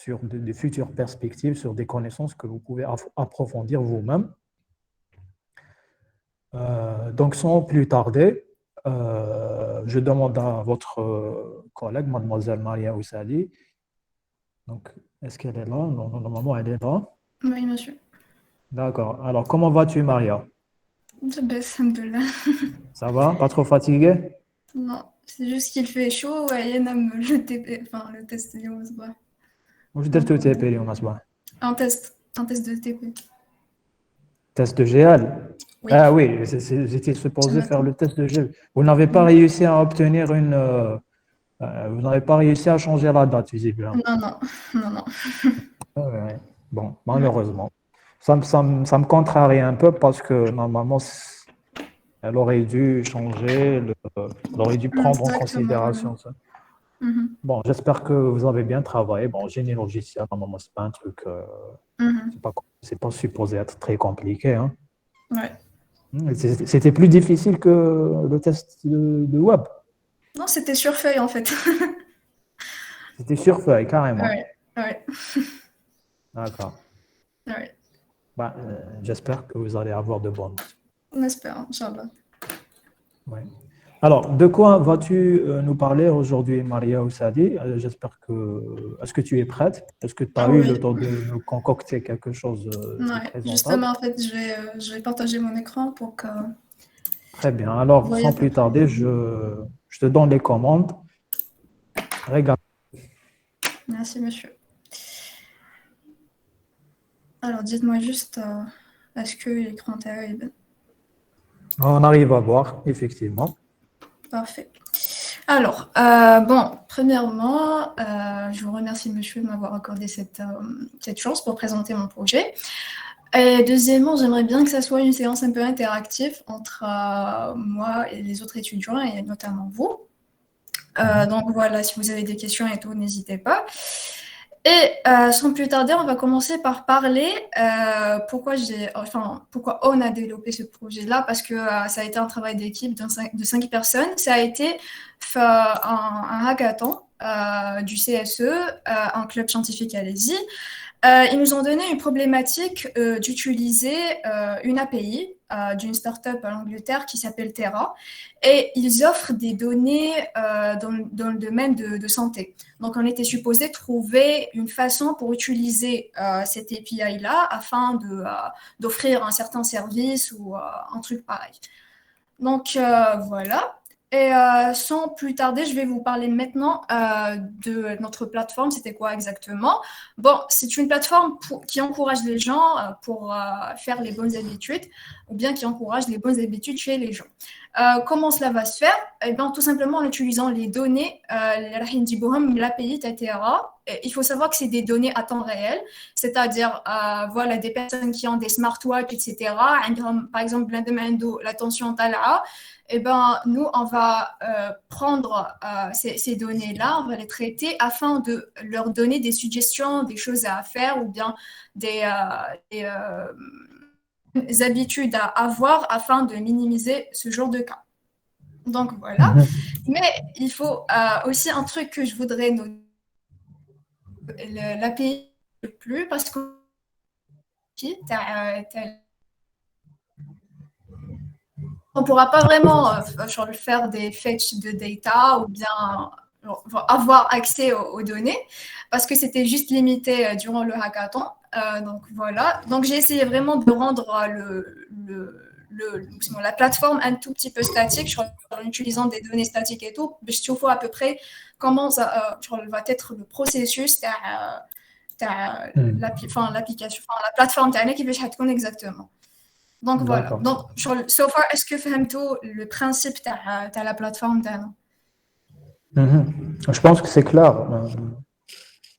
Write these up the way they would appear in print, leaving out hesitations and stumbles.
sur de futures perspectives, sur des connaissances que vous pouvez approfondir vous-même. Donc, sans plus tarder, je demande à votre collègue, mademoiselle Maria Oussali. Donc, est-ce qu'elle est là? Non, normalement, elle est là. Oui, monsieur. D'accord. Alors, comment vas-tu, Maria? Baisse, alhamdoulilah. Ça va? Pas trop fatiguée? Non, c'est juste qu'il fait chaud et il y a le TP, enfin le test de Yomazba. وش Donc درتو تي voilà. بي اليوم أصبح؟ Un test de TP. Test de GL? Oui, Ah oui, j'étais ce supposé faire matin. le test de GL. Vous n'avez pas Non, réussi à obtenir vous n'avez pas réussi à changer la date, visiblement. non, non, non, non. Ah ouais. Bon, Ouais. malheureusement. Ça me contrarie un peu parce que normalement, elle aurait dû changer, elle aurait dû prendre en Exactement. considération ça. Mhm. Bon, j'espère que vous avez bien travaillé. Bon, génie logiciel, normalement, c'est pas un truc, Mhm. c'est pas supposé être très compliqué, hein. Ouais. C'était plus difficile que le test de web. Non, c'était sur feuille en fait. C'était sur feuille, carrément. Ouais, ouais, D'accord. ouais. Bah, j'espère que vous allez avoir de bonnes notes. On espère, Inch'Allah. Ouais. Alors, de quoi vas-tu nous parler aujourd'hui, Maria Oussadi? J'espère que... Est-ce que tu es prête? Est-ce que tu as Ah eu le oui, temps de nous concocter quelque chose de ouais. présentable? Justement, en fait, je vais partager mon écran pour que Très bien. vous Alors, voyez sans à peu plus près. tarder, je te donne les commandes. Regarde. Merci, monsieur. Alors, dites-moi juste, est-ce que l'écran est bon? On arrive à voir, effectivement. Parfait. Alors, bon, premièrement, je vous remercie, monsieur, de m'avoir accordé cette chance pour présenter mon projet. Et deuxièmement, j'aimerais bien que ça soit une séance un peu interactive entre moi et les autres étudiants, et notamment vous. Donc voilà, si vous avez des questions et tout, n'hésitez pas. Et sans plus tarder, on va commencer par parler pourquoi on a développé ce projet-là, parce que ça a été un travail d'équipe de 5 personnes. Ça a été un hackathon du CSE, un club scientifique à l'ESI. Ils nous ont donné une problématique d'utiliser une API d'une startup à l'Angleterre qui s'appelle Terra, et ils offrent des données dans le domaine de santé. Donc, on était supposé trouver une façon pour utiliser cette API-là afin d'offrir un certain service ou un truc pareil. Donc, voilà. Et sans plus tarder, je vais vous parler maintenant de notre plateforme. C'était quoi exactement? Bon, c'est une plateforme qui encourage les gens pour faire les bonnes habitudes, ou bien qui encourage les bonnes habitudes chez les gens. Comment cela va se faire? Eh bien, tout simplement en utilisant les données, l'API TTRA. Il faut savoir que c'est des données à temps réel, c'est-à-dire voilà, des personnes qui ont des smartwatches, etc. Par exemple, l'attention tala. Eh ben, nous, on va prendre ces données-là, on va les traiter afin de leur donner des suggestions, des choses à faire ou bien des habitudes à avoir afin de minimiser ce genre de cas. Donc voilà. Mais il faut aussi un truc que je voudrais noter, l'API plus parce que on ne pourra pas vraiment faire des fetch de data ou bien avoir accès aux données parce que c'était juste limité durant le hackathon. Donc voilà. Donc j'ai essayé vraiment de rendre la plateforme un tout petit peu statique en utilisant des données statiques et tout. Je trouve à peu près comment ça va être le processus l'application, la plateforme qui va être exactement. Donc voilà. D'accord. Donc, so far, est-ce que فهمتوا le principe de la plateforme d'Anna? Je pense que c'est clair.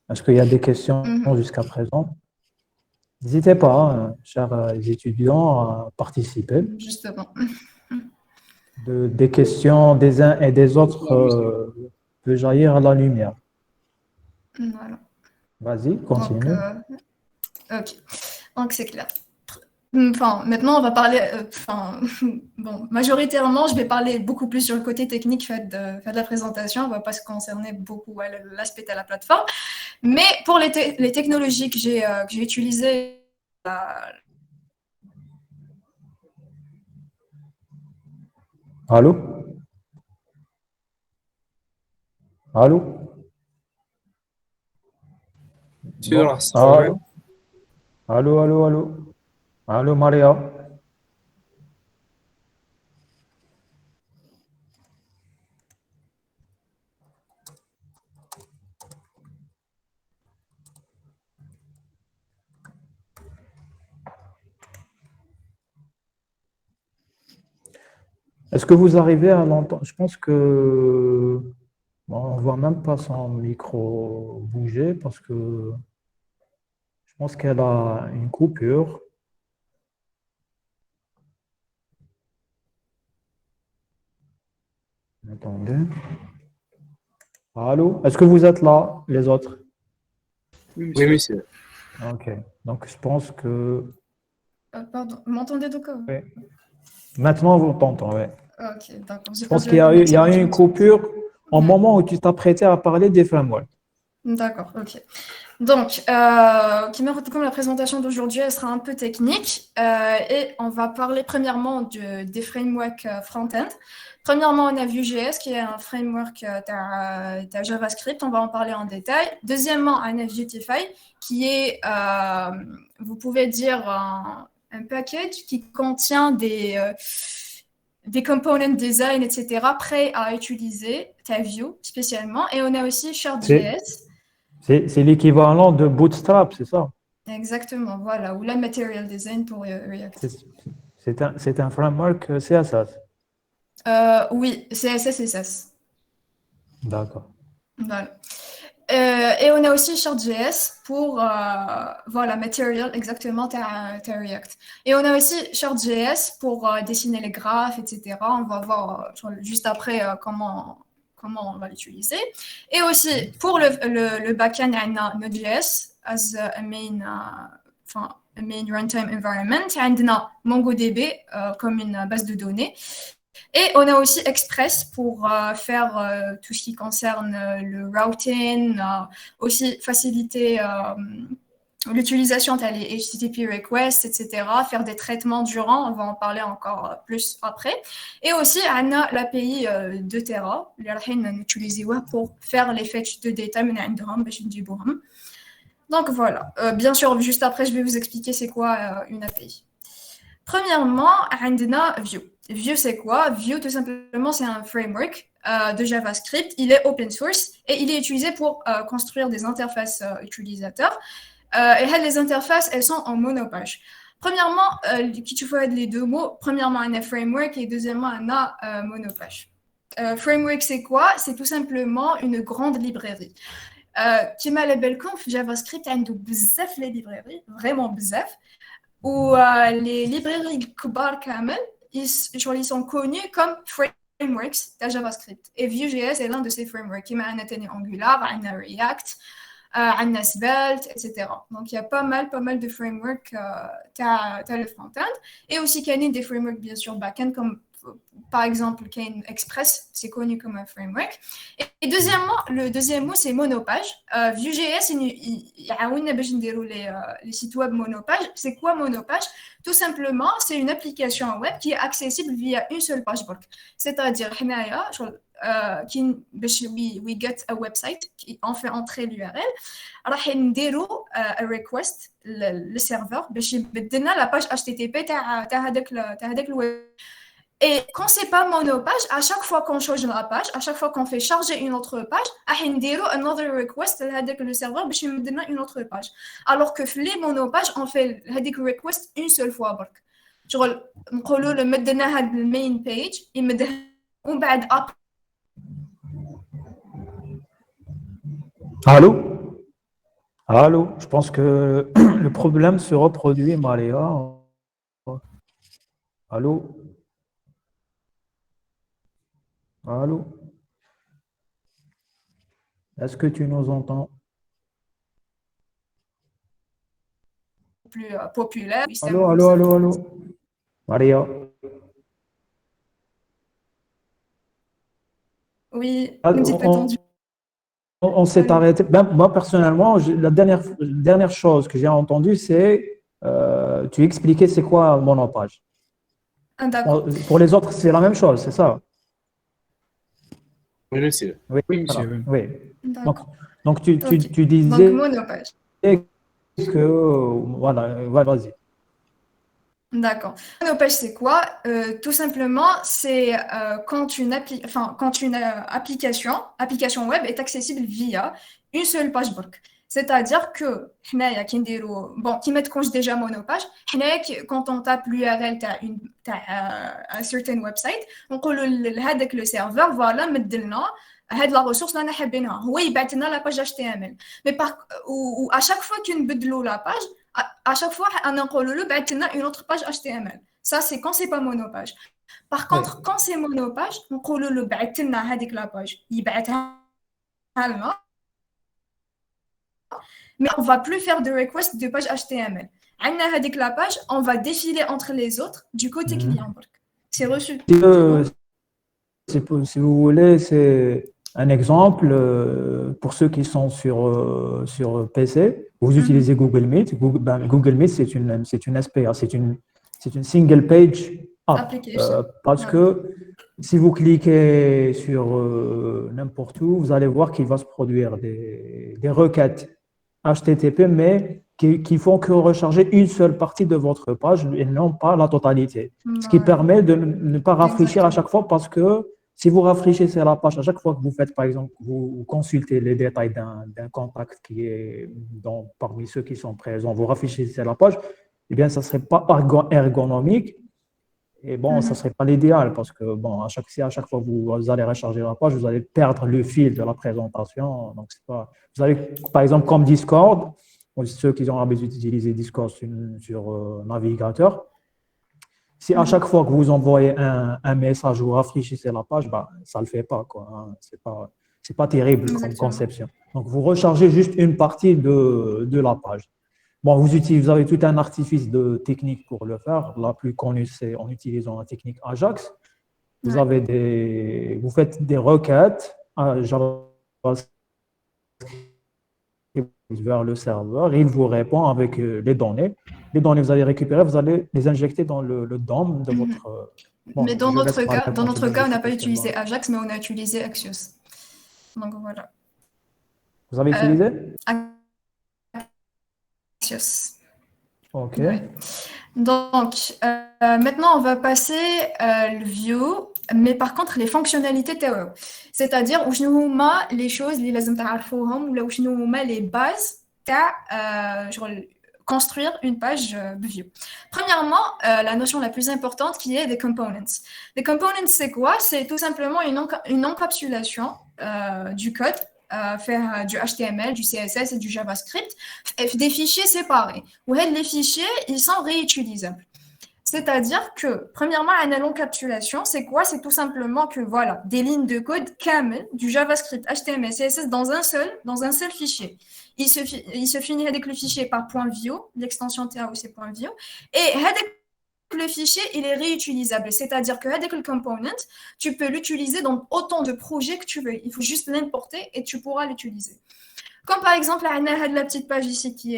Est-ce qu'il y a des questions jusqu'à présent? N'hésitez pas, hein, chers étudiants, à participer. Justement. Des questions des uns et des autres peut jaillir à la lumière. Voilà. Vas-y, Donc, continue. ok. Donc, c'est clair. Enfin, maintenant, on va parler. Bon, majoritairement, je vais parler beaucoup plus sur le côté technique fait de la présentation. On ne va pas se concerner beaucoup à l'aspect de la plateforme. Mais pour les technologies que j'ai utilisées, Allô? Allô? Sur Bon, Astromed. allô? Allô, allô, allô? Allô, Maria? Est-ce que vous arrivez à l'entendre? Je pense que bon, on ne voit même pas son micro bouger parce que je pense qu'elle a une coupure. Attendez. Allô? Est-ce que vous êtes là, les autres? Oui, Oui, monsieur. monsieur. Ok. Donc, je pense que pardon, vous m'entendez donc? oui. Maintenant, vous t'entendez. Ouais. Ok, d'accord. Je J'ai pense perdu qu'il y la a eu, il y connexion. a eu une coupure au Ouais. moment où tu t'apprêtais à parler des frameworks. D'accord, ok. Donc, comme la présentation d'aujourd'hui, elle sera un peu technique et on va parler premièrement des frameworks front-end. Premièrement, on a Vue.js qui est un framework de JavaScript, on va en parler en détail. Deuxièmement, on a Vuetify qui est, vous pouvez dire, un package qui contient des components design, etc., prêts à utiliser ta Vue spécialement. Et on a aussi Shard.js. C'est l'équivalent de Bootstrap, c'est ça? Exactement, voilà, ou la Material Design pour React. C'est un framework CSS. Oui, CSS et SAS. D'accord. Voilà. Et on a aussi Shard.js pour voilà, Material, exactement, t'as React. Et on a aussi Shard.js pour dessiner les graphes, etc. On va voir juste après comment on va l'utiliser. Et aussi, pour le backend, on a Node.js as a main, a main runtime environment. On a MongoDB comme une base de données. Et on a aussi Express pour faire tout ce qui concerne le routing, aussi faciliter l'utilisation des HTTP requests, etc., faire des traitements durant, on va en parler encore plus après. Et aussi, on a l'API de Terra, اللي نutiliser pour faire les fetch de data من عندهم باش نجيبوهم. Donc voilà, bien sûr, juste après, je vais vous expliquer c'est quoi une API. Premièrement, on a Vue. Vue, c'est quoi? Vue, tout simplement, c'est un framework de JavaScript. Il est open source et il est utilisé pour construire des interfaces utilisateurs. Et les interfaces, elles sont en monopage. Premièrement, qui tu fais les deux mots, premièrement, on a framework et deuxièmement, on a monopage. Framework, c'est quoi? C'est tout simplement une grande librairie. Qui m'a label conf JavaScript, il y a bzaf les librairies, vraiment bzaf. Où les librairies كبار كامل ils sont connus comme frameworks de JavaScript. Et Vue.js est l'un de ces frameworks. Il y a Angular, il y a React, il y a Svelte, etc. Donc, il y a pas mal de frameworks le front-end. Et aussi, il y a des frameworks, bien sûr, back-end, comme par exemple, Kane Express, c'est connu comme un framework. Et deuxièmement, le deuxième mot, c'est monopage. Vue.js, il y a les sites web monopage. C'est quoi monopage? Tout simplement, c'est une application web qui est accessible via une seule page. C'est-à-dire, we get a website, on fait entrer l'URL, راح نديروا a request للسيرفر باش يبدلنا la page HTTP تاع هذاك الويب. Et quand c'est pas monopage, à chaque fois qu'on change la page, à chaque fois qu'on fait charger une autre page, on dire another request avec le serveur باش يمدلنا une autre page. Alors que les monopages, on fait هذيك request une seule fois برك. شغل نقولوا له مدنا هاد المين page يمده ومن بعد up. Allô? Allô? Je pense que le problème se reproduit, Maria. Allô? Allô? Est-ce que tu nous entends? Plus populaire. Allô, allô, allô, allô? Maria? Oui, Ah, un petit peu tendu. on s'est arrêté. Ben, moi, personnellement, la dernière chose que j'ai entendue, c'est tu expliquais c'est quoi un monopage. D'accord. Pour les autres, c'est la même chose, c'est ça? Oui, monsieur. Oui, Oui, voilà. monsieur. Oui. Donc, D'accord. donc Ok. tu Donc, disais monopage. que, voilà, ouais, vas-y. D'accord. Monopage, c'est quoi? Tout simplement, c'est quand une application web est accessible via une seule page bloc. C'est-à-dire que, حنايا كي نديرو bon, qui mettent déjà monopage, quand on tape l'URL un certain website, on dit هذاك le serveur, voilà, مدلنا هاد la ressource اللي انا حابينها هو يبعث لنا la page HTML. Mais à chaque fois qu'une بدلو la page, à chaque fois, on a une autre page HTML. Ça, c'est quand c'est pas monopage. Par Oui. contre, quand c'est monopage, on a la page. Mais on va plus faire de request de page HTML. La page, on va défiler entre les autres du côté client. C'est reçu. Si vous voulez, c'est un exemple pour ceux qui sont sur PC. Vous utilisez Google Meet. Google Meet, c'est une SPA, c'est une single page app. Application. Parce que si vous cliquez sur n'importe où, vous allez voir qu'il va se produire des requêtes HTTP, mais qui font que recharger une seule partie de votre page et non pas la totalité. Ce qui Voilà. permet de ne pas rafraîchir à Exactement. chaque fois parce que si vous rafraîchissez la page à chaque fois que vous faites, par exemple, vous consultez les détails d'un contact qui est parmi ceux qui sont présents, vous rafraîchissez la page, eh bien, ça ne serait pas ergonomique. Et bon, ça ne serait pas l'idéal parce que, bon, si à chaque fois vous allez recharger la page, vous allez perdre le fil de la présentation. Donc, c'est pas, vous allez, par exemple, comme Discord, ceux qui ont l'habitude d'utiliser Discord sur navigateur, si à chaque fois que vous envoyez un message, vous rafraîchissez la page, bah, ça ne le fait pas, quoi, hein. C'est pas terrible comme Exactement. conception. Donc, vous rechargez juste une partie de la page. Bon, vous avez tout un artifice de technique pour le faire. La plus connue, c'est en utilisant la technique Ajax. Vous faites des requêtes à JavaScript vers le serveur et il vous répond avec les données. Les données que vous allez récupérer, vous allez les injecter dans le DOM de votre. Bon, Mais dans je laisse notre continuer, cas, je on n'a sais pas que c'est utilisé loin. Ajax, mais on a utilisé Axios. Donc voilà. Vous avez utilisé? Axios. OK. Ouais. Donc, maintenant, on va passer le view, mais par contre, les fonctionnalités تاعو. C'est-à-dire où هما les choses اللي لازم تعرفوهم ولا وشنو هما les bases تاع construire une page view. Premièrement, la notion la plus importante qui est des components. Les components, c'est quoi? C'est tout simplement une encapsulation du code, faire du HTML, du CSS et du JavaScript, des fichiers séparés. Où les fichiers, ils sont réutilisables. C'est-à-dire que, premièrement, l'encapsulation, c'est quoi? C'est tout simplement que, voilà, des lignes de code camel, du JavaScript, HTML, CSS dans un seul fichier. Il se finit avec le fichier par .view, l'extension TAO, c'est .view, et le fichier, il est réutilisable. C'est-à-dire que avec le component, tu peux l'utiliser dans autant de projets que tu veux. Il faut juste l'importer et tu pourras l'utiliser. Comme par exemple, la petite page ici qui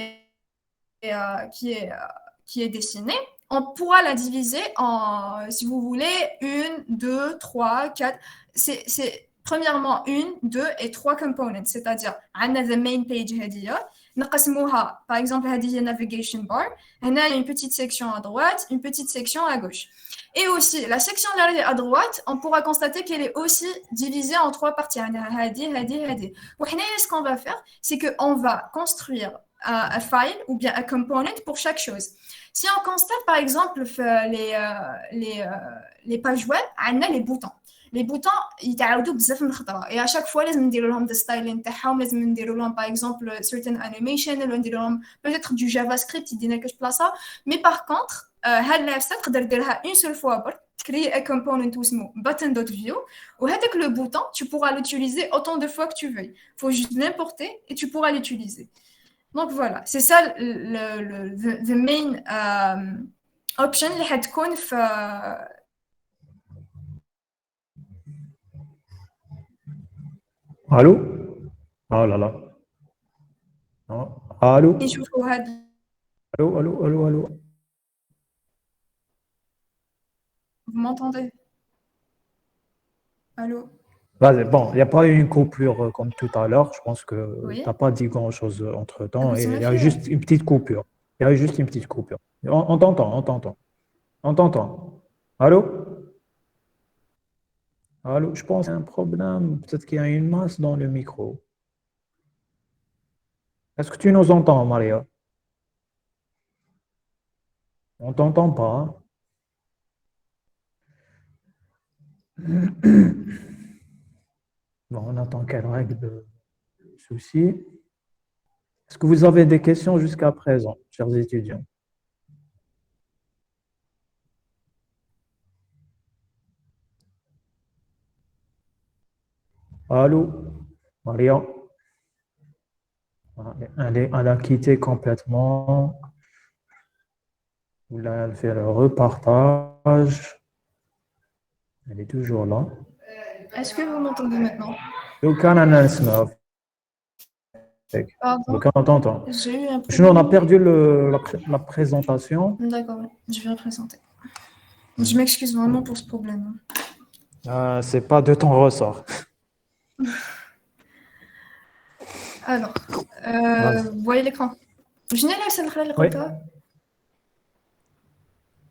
est dessinée, on pourra la diviser en, si vous voulez, 1, 2, 3, 4. C'est premièrement 1, 2 et 3 components. C'est-à-dire, on a the main page هذه. نقسموها, par exemple, هذه هي navigation bar. On a une petite section à droite, une petite section à gauche. Et aussi, la section à droite, on pourra constater qu'elle est aussi divisée en 3 parties. Ce qu'on va faire, c'est qu'on va construire un file ou bien un component pour chaque chose. Si on constate par exemple les pages web, on a les boutons. Les boutons, ils تعاودوا بزاف من الخطره et à chaque fois لازم نديروا لهم the styling تاعهم لازم نديروا لهم par exemple certain animation ولا نديروا لهم peut-être du JavaScript يدينا كاش بلاصه mais par contre هاد العفسه تقدر ديرها une seule fois برك créer un component اسمه button.view وهذاك le bouton tu pourras l'utiliser autant de fois que tu veux. Faut juste l'importer et tu pourras l'utiliser. Donc voilà, c'est ça the main option اللي حتكون في Allô? Oh là là. Non. Allô? يشوفوا هاد Allô, allô, allô, allô. vous m'entendez allô Vas-y, bon, il n'y a pas eu une coupure comme tout à l'heure. Je pense que tu oui n'as pas dit grand-chose entre-temps. Et بس il ما y a فيه juste une petite coupure. Il y a eu juste une petite coupure. On t'entend, on t'entend. On t'entend. Allô? Allô? Je pense qu'il y a un problème. Peut-être qu'il y a une masse dans le micro. Est-ce que tu nous entends, Maria? On t'entend pas. Bon, on attend qu'elle règle le souci. Est-ce que vous avez des questions jusqu'à présent, chers étudiants? Allô? Maria? Elle a quitté complètement. Là, elle fait le repartage. Elle est toujours là. est-ce que vous m'entendez maintenant Aucun announcement. pardon Aucun t'entend. j'ai eu un Sinon, on a problème perdu la présentation. d'accord je vais représenter je m'excuse vraiment pour ce problème C'est pas de ton ressort. alors Vas-y. vous voyez l'écran je n'ai pas Oui.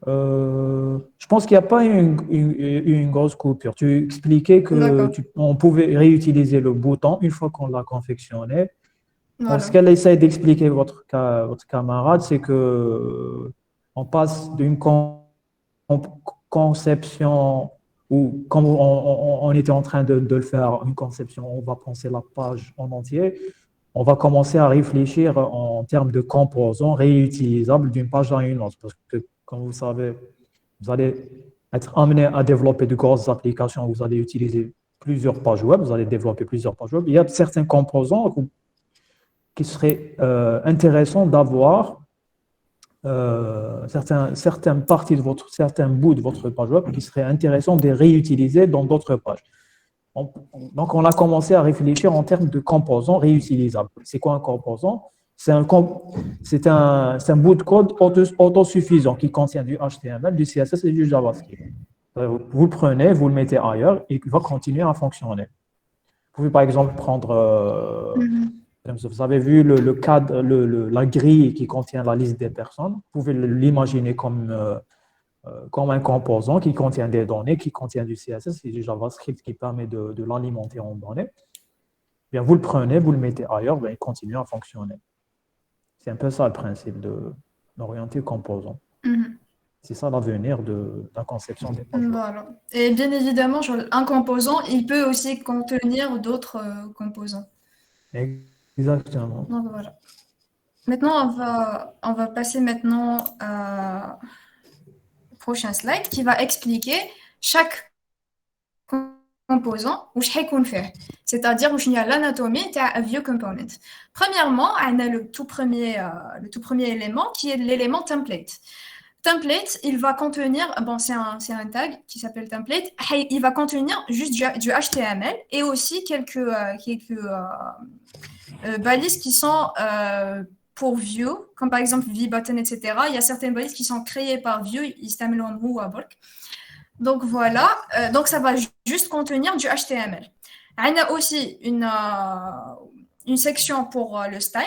Je pense qu'il n'y a pas une grosse coupure. Tu expliquais d'accord on pouvait réutiliser le bouton une fois qu'on l'a confectionné. Bon, ce voilà qu'elle essaie d'expliquer votre camarade, c'est que on passe d'une conception où, comme on était en train de le faire, une conception, on va penser la page en entier, on va commencer à réfléchir en termes de composants réutilisables d'une page à une autre. Parce que, comme vous savez, vous allez être amené à développer de grosses applications, vous allez utiliser plusieurs pages web, vous allez développer plusieurs pages web. Il y a certains composants qui seraient intéressants d'avoir certains bouts de votre page web qui seraient intéressants de réutiliser dans d'autres pages. Donc, on a commencé à réfléchir en termes de composants réutilisables. C'est quoi un composant? C'est un bout de code autosuffisant qui contient du HTML, du CSS et du JavaScript. Vous le prenez, vous le mettez ailleurs et il va continuer à fonctionner. Vous pouvez par exemple prendre, vous avez vu le cadre, la grille qui contient la liste des personnes. Vous pouvez l'imaginer comme un composant qui contient des données, qui contient du CSS et du JavaScript qui permet de l'alimenter en données. Bien, vous le prenez, vous le mettez ailleurs, bien, il continue à fonctionner. C'est un peu ça le principe d'orienter composant. C'est ça l'avenir de la conception des pages web. Voilà. Et bien évidemment, un composant, il peut aussi contenir d'autres composants. Exactement. Donc voilà. Maintenant, on va passer maintenant au prochain slide qui va expliquer chaque composant où je faire. C'est-à-dire où il y a l'anatomie de view component. Premièrement, on a le tout premier élément qui est l'élément template. Template, il va contenir, bon, c'est un tag qui s'appelle template, il va contenir juste du HTML et aussi quelques balises qui sont pour view, comme par exemple vButton, etc. Il y a certaines balises qui sont créées par view, ils s'appellent en ou à bulk. Donc voilà, donc ça va juste contenir du HTML. On a aussi une section pour le style,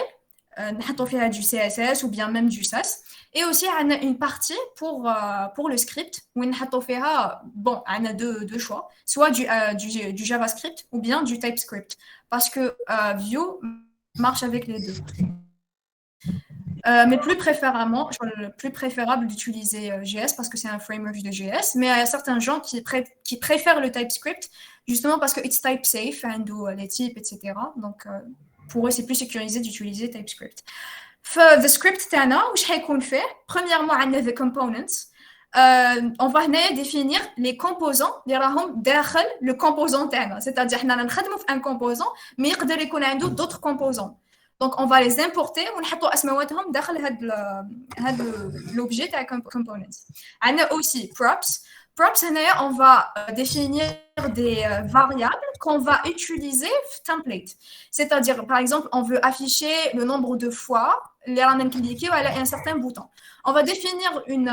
on fait du CSS ou bien même du SAS. Et aussi, on a une partie pour le script où bon, on a deux choix, soit du JavaScript ou bien du TypeScript, parce que Vue marche avec les deux. Mais plus préférable d'utiliser JS parce que c'est un framework de JS, mais il y a certains gens qui préfèrent le TypeScript justement parce que it's type safe, les types, etc. Donc, pour eux, c'est plus sécurisé d'utiliser TypeScript. The script تاعنا واش حيكون فيه premièrement عندنا the components on va définir les composants اللي راهم داخل le composant تاعنا c'est-à-dire حنا نخدموا في un composant mais يقدر يكون عنده d'autres composants donc on va les importer ونحطوا اسماواتهم داخل هاد l'objet تاع components عندنا aussi props Props, on va définir des variables qu'on va utiliser template. C'est-à-dire, par exemple, on veut afficher le nombre de fois les ramen cliqués ou un certain bouton. On va définir une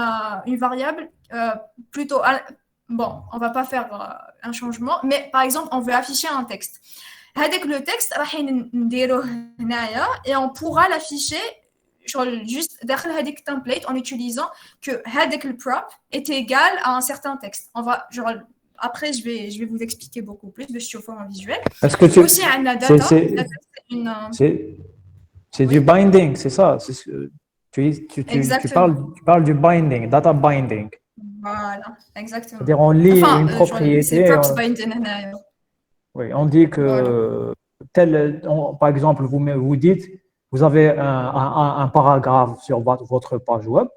variable plutôt... Bon, on ne va pas faire un changement, mais par exemple, on veut afficher un texte. Avec le texte, et on pourra l'afficher juste derrière le template en utilisant que le prop est égal à un certain texte. On va, après, je vais vous expliquer beaucoup plus de ce en visuel. Est-ce que tu... Aussi, un data, c'est du binding, c'est ça. Tu parles du binding, data binding. Voilà, exactement. C'est-à-dire, on lit une propriété. C'est props binding. Oui, on dit que, par exemple, vous dites, vous avez un paragraphe sur votre page web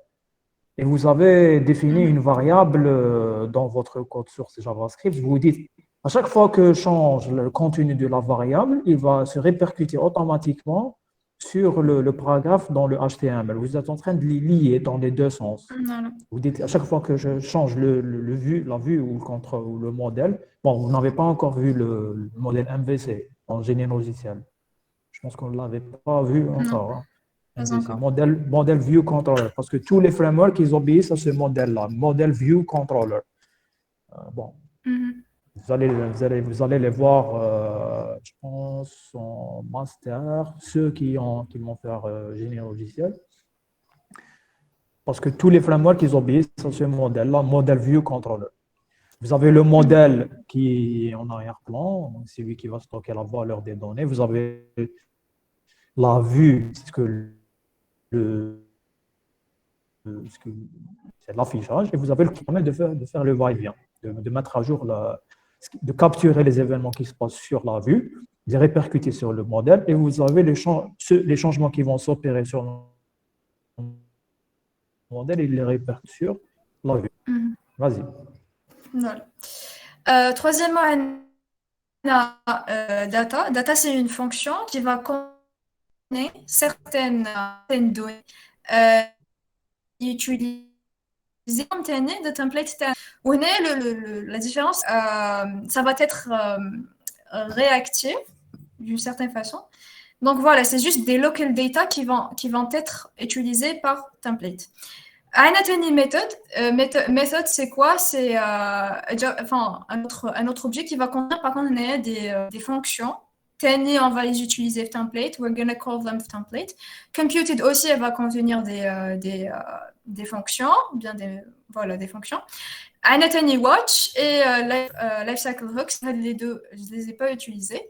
et vous avez défini une variable dans votre code source JavaScript. Vous dites, à chaque fois que change le contenu de la variable, il va se répercuter automatiquement sur le paragraphe dans le HTML. Vous êtes en train de les lier dans les deux sens. Voilà. Vous dites, à chaque fois que je change la vue ou le modèle, bon, vous n'avez pas encore vu le modèle MVC en génie logiciel. Je pense qu'on ne l'avait pas vu encore. Encore. Modèle View Controller, parce que tous les frameworks, ils obéissent à ce modèle-là, modèle View Controller. Bon. Vous allez les voir, je pense, en master, ceux qui vont faire génie logiciel. Parce que tous les frameworks, ils obéissent à ce modèle-là, modèle View Controller. Vous avez le modèle qui est en arrière-plan, c'est lui qui va stocker la valeur des données. Vous avez la vue, c'est l'affichage, et vous avez le qui permet de faire le va-et-vient, de mettre à jour, de capturer les événements qui se passent sur la vue, de les répercuter sur le modèle, et vous avez les changements qui vont s'opérer sur le modèle, et ils les répercutent sur la vue. Vas-y. Voilà. Troisièmement, data. Data, c'est une fonction qui va contenir certaines données utilisées comme de template. Où la différence, ça va être réactif d'une certaine façon. Donc voilà, c'est juste des local data qui vont être utilisés par template. Une méthode, c'est quoi? C'est un autre objet qui va contenir par contre des fonctions. On va les utiliser template. We're gonna call them template. Computed aussi, elle va contenir des fonctions, bien des fonctions. Anatomy Watch et Lifecycle Hooks, les deux, je ne les ai pas utilisés.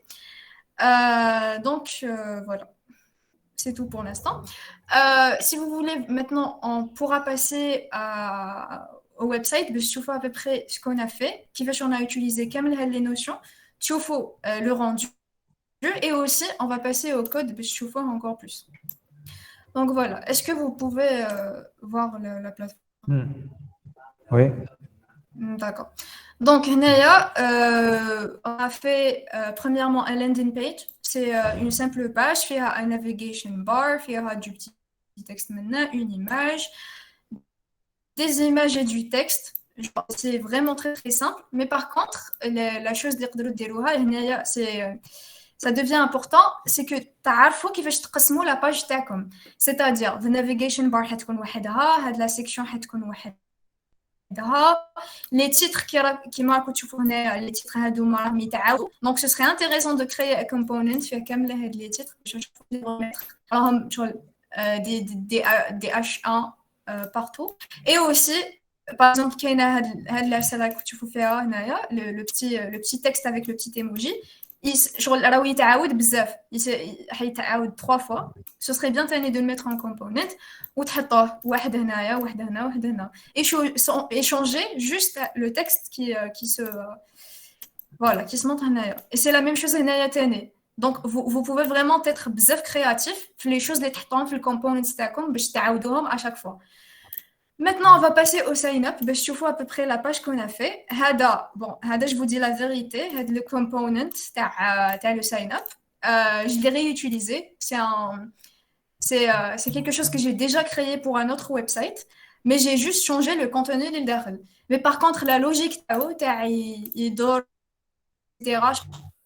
Donc, voilà. C'est tout pour l'instant. Si vous voulez, maintenant, on pourra passer au website. Je vais à peu près ce qu'on a fait. On a utilisé les notions. Tu le rendu. Et aussi, on va passer au code. Je vais encore plus. Donc, voilà. Est-ce que vous pouvez voir la plateforme? Oui. D'accord. Donc, Naya, on a fait premièrement un landing page. C'est une simple page, il y a un navigation bar, il y a du petit texte maintenant, une image, des images et du texte. C'est vraiment très très simple. Mais par contre, la chose ça devient important, c'est que تعرفوا كيفاش تقسموا la page تاعكم. C'est-à-dire, the navigation bar حتكون وحدها, هاد la section حتكون وحدها. Les titres qui marquent les titres donc ce serait intéressant de créer un component qui كامل les titres des H1 partout et aussi par exemple le petit texte avec le petit emoji راه يتعاود بزاف يتعاود 3 fois. Ce serait bien de le mettre en component وتحطوه واحد هنايا واحد هنا واحد هنا échanger juste le texte qui se montre هنايا. Et c'est la même chose هنايا تاني. Donc vous pouvez vraiment être بزاف créatif في les choses اللي تحطوهم في الcomponents تاعكم باش تعاودوهم à chaque fois. Maintenant, on va passer au sign-up. Je vous à peu près la page qu'on a fait. Je vous dis la vérité. Le component, le sign-up. Je l'ai réutilisé. C'est quelque chose que j'ai déjà créé pour un autre website. mais j'ai juste changé le contenu de l'intérieur. Mais par contre, la logique, etc.,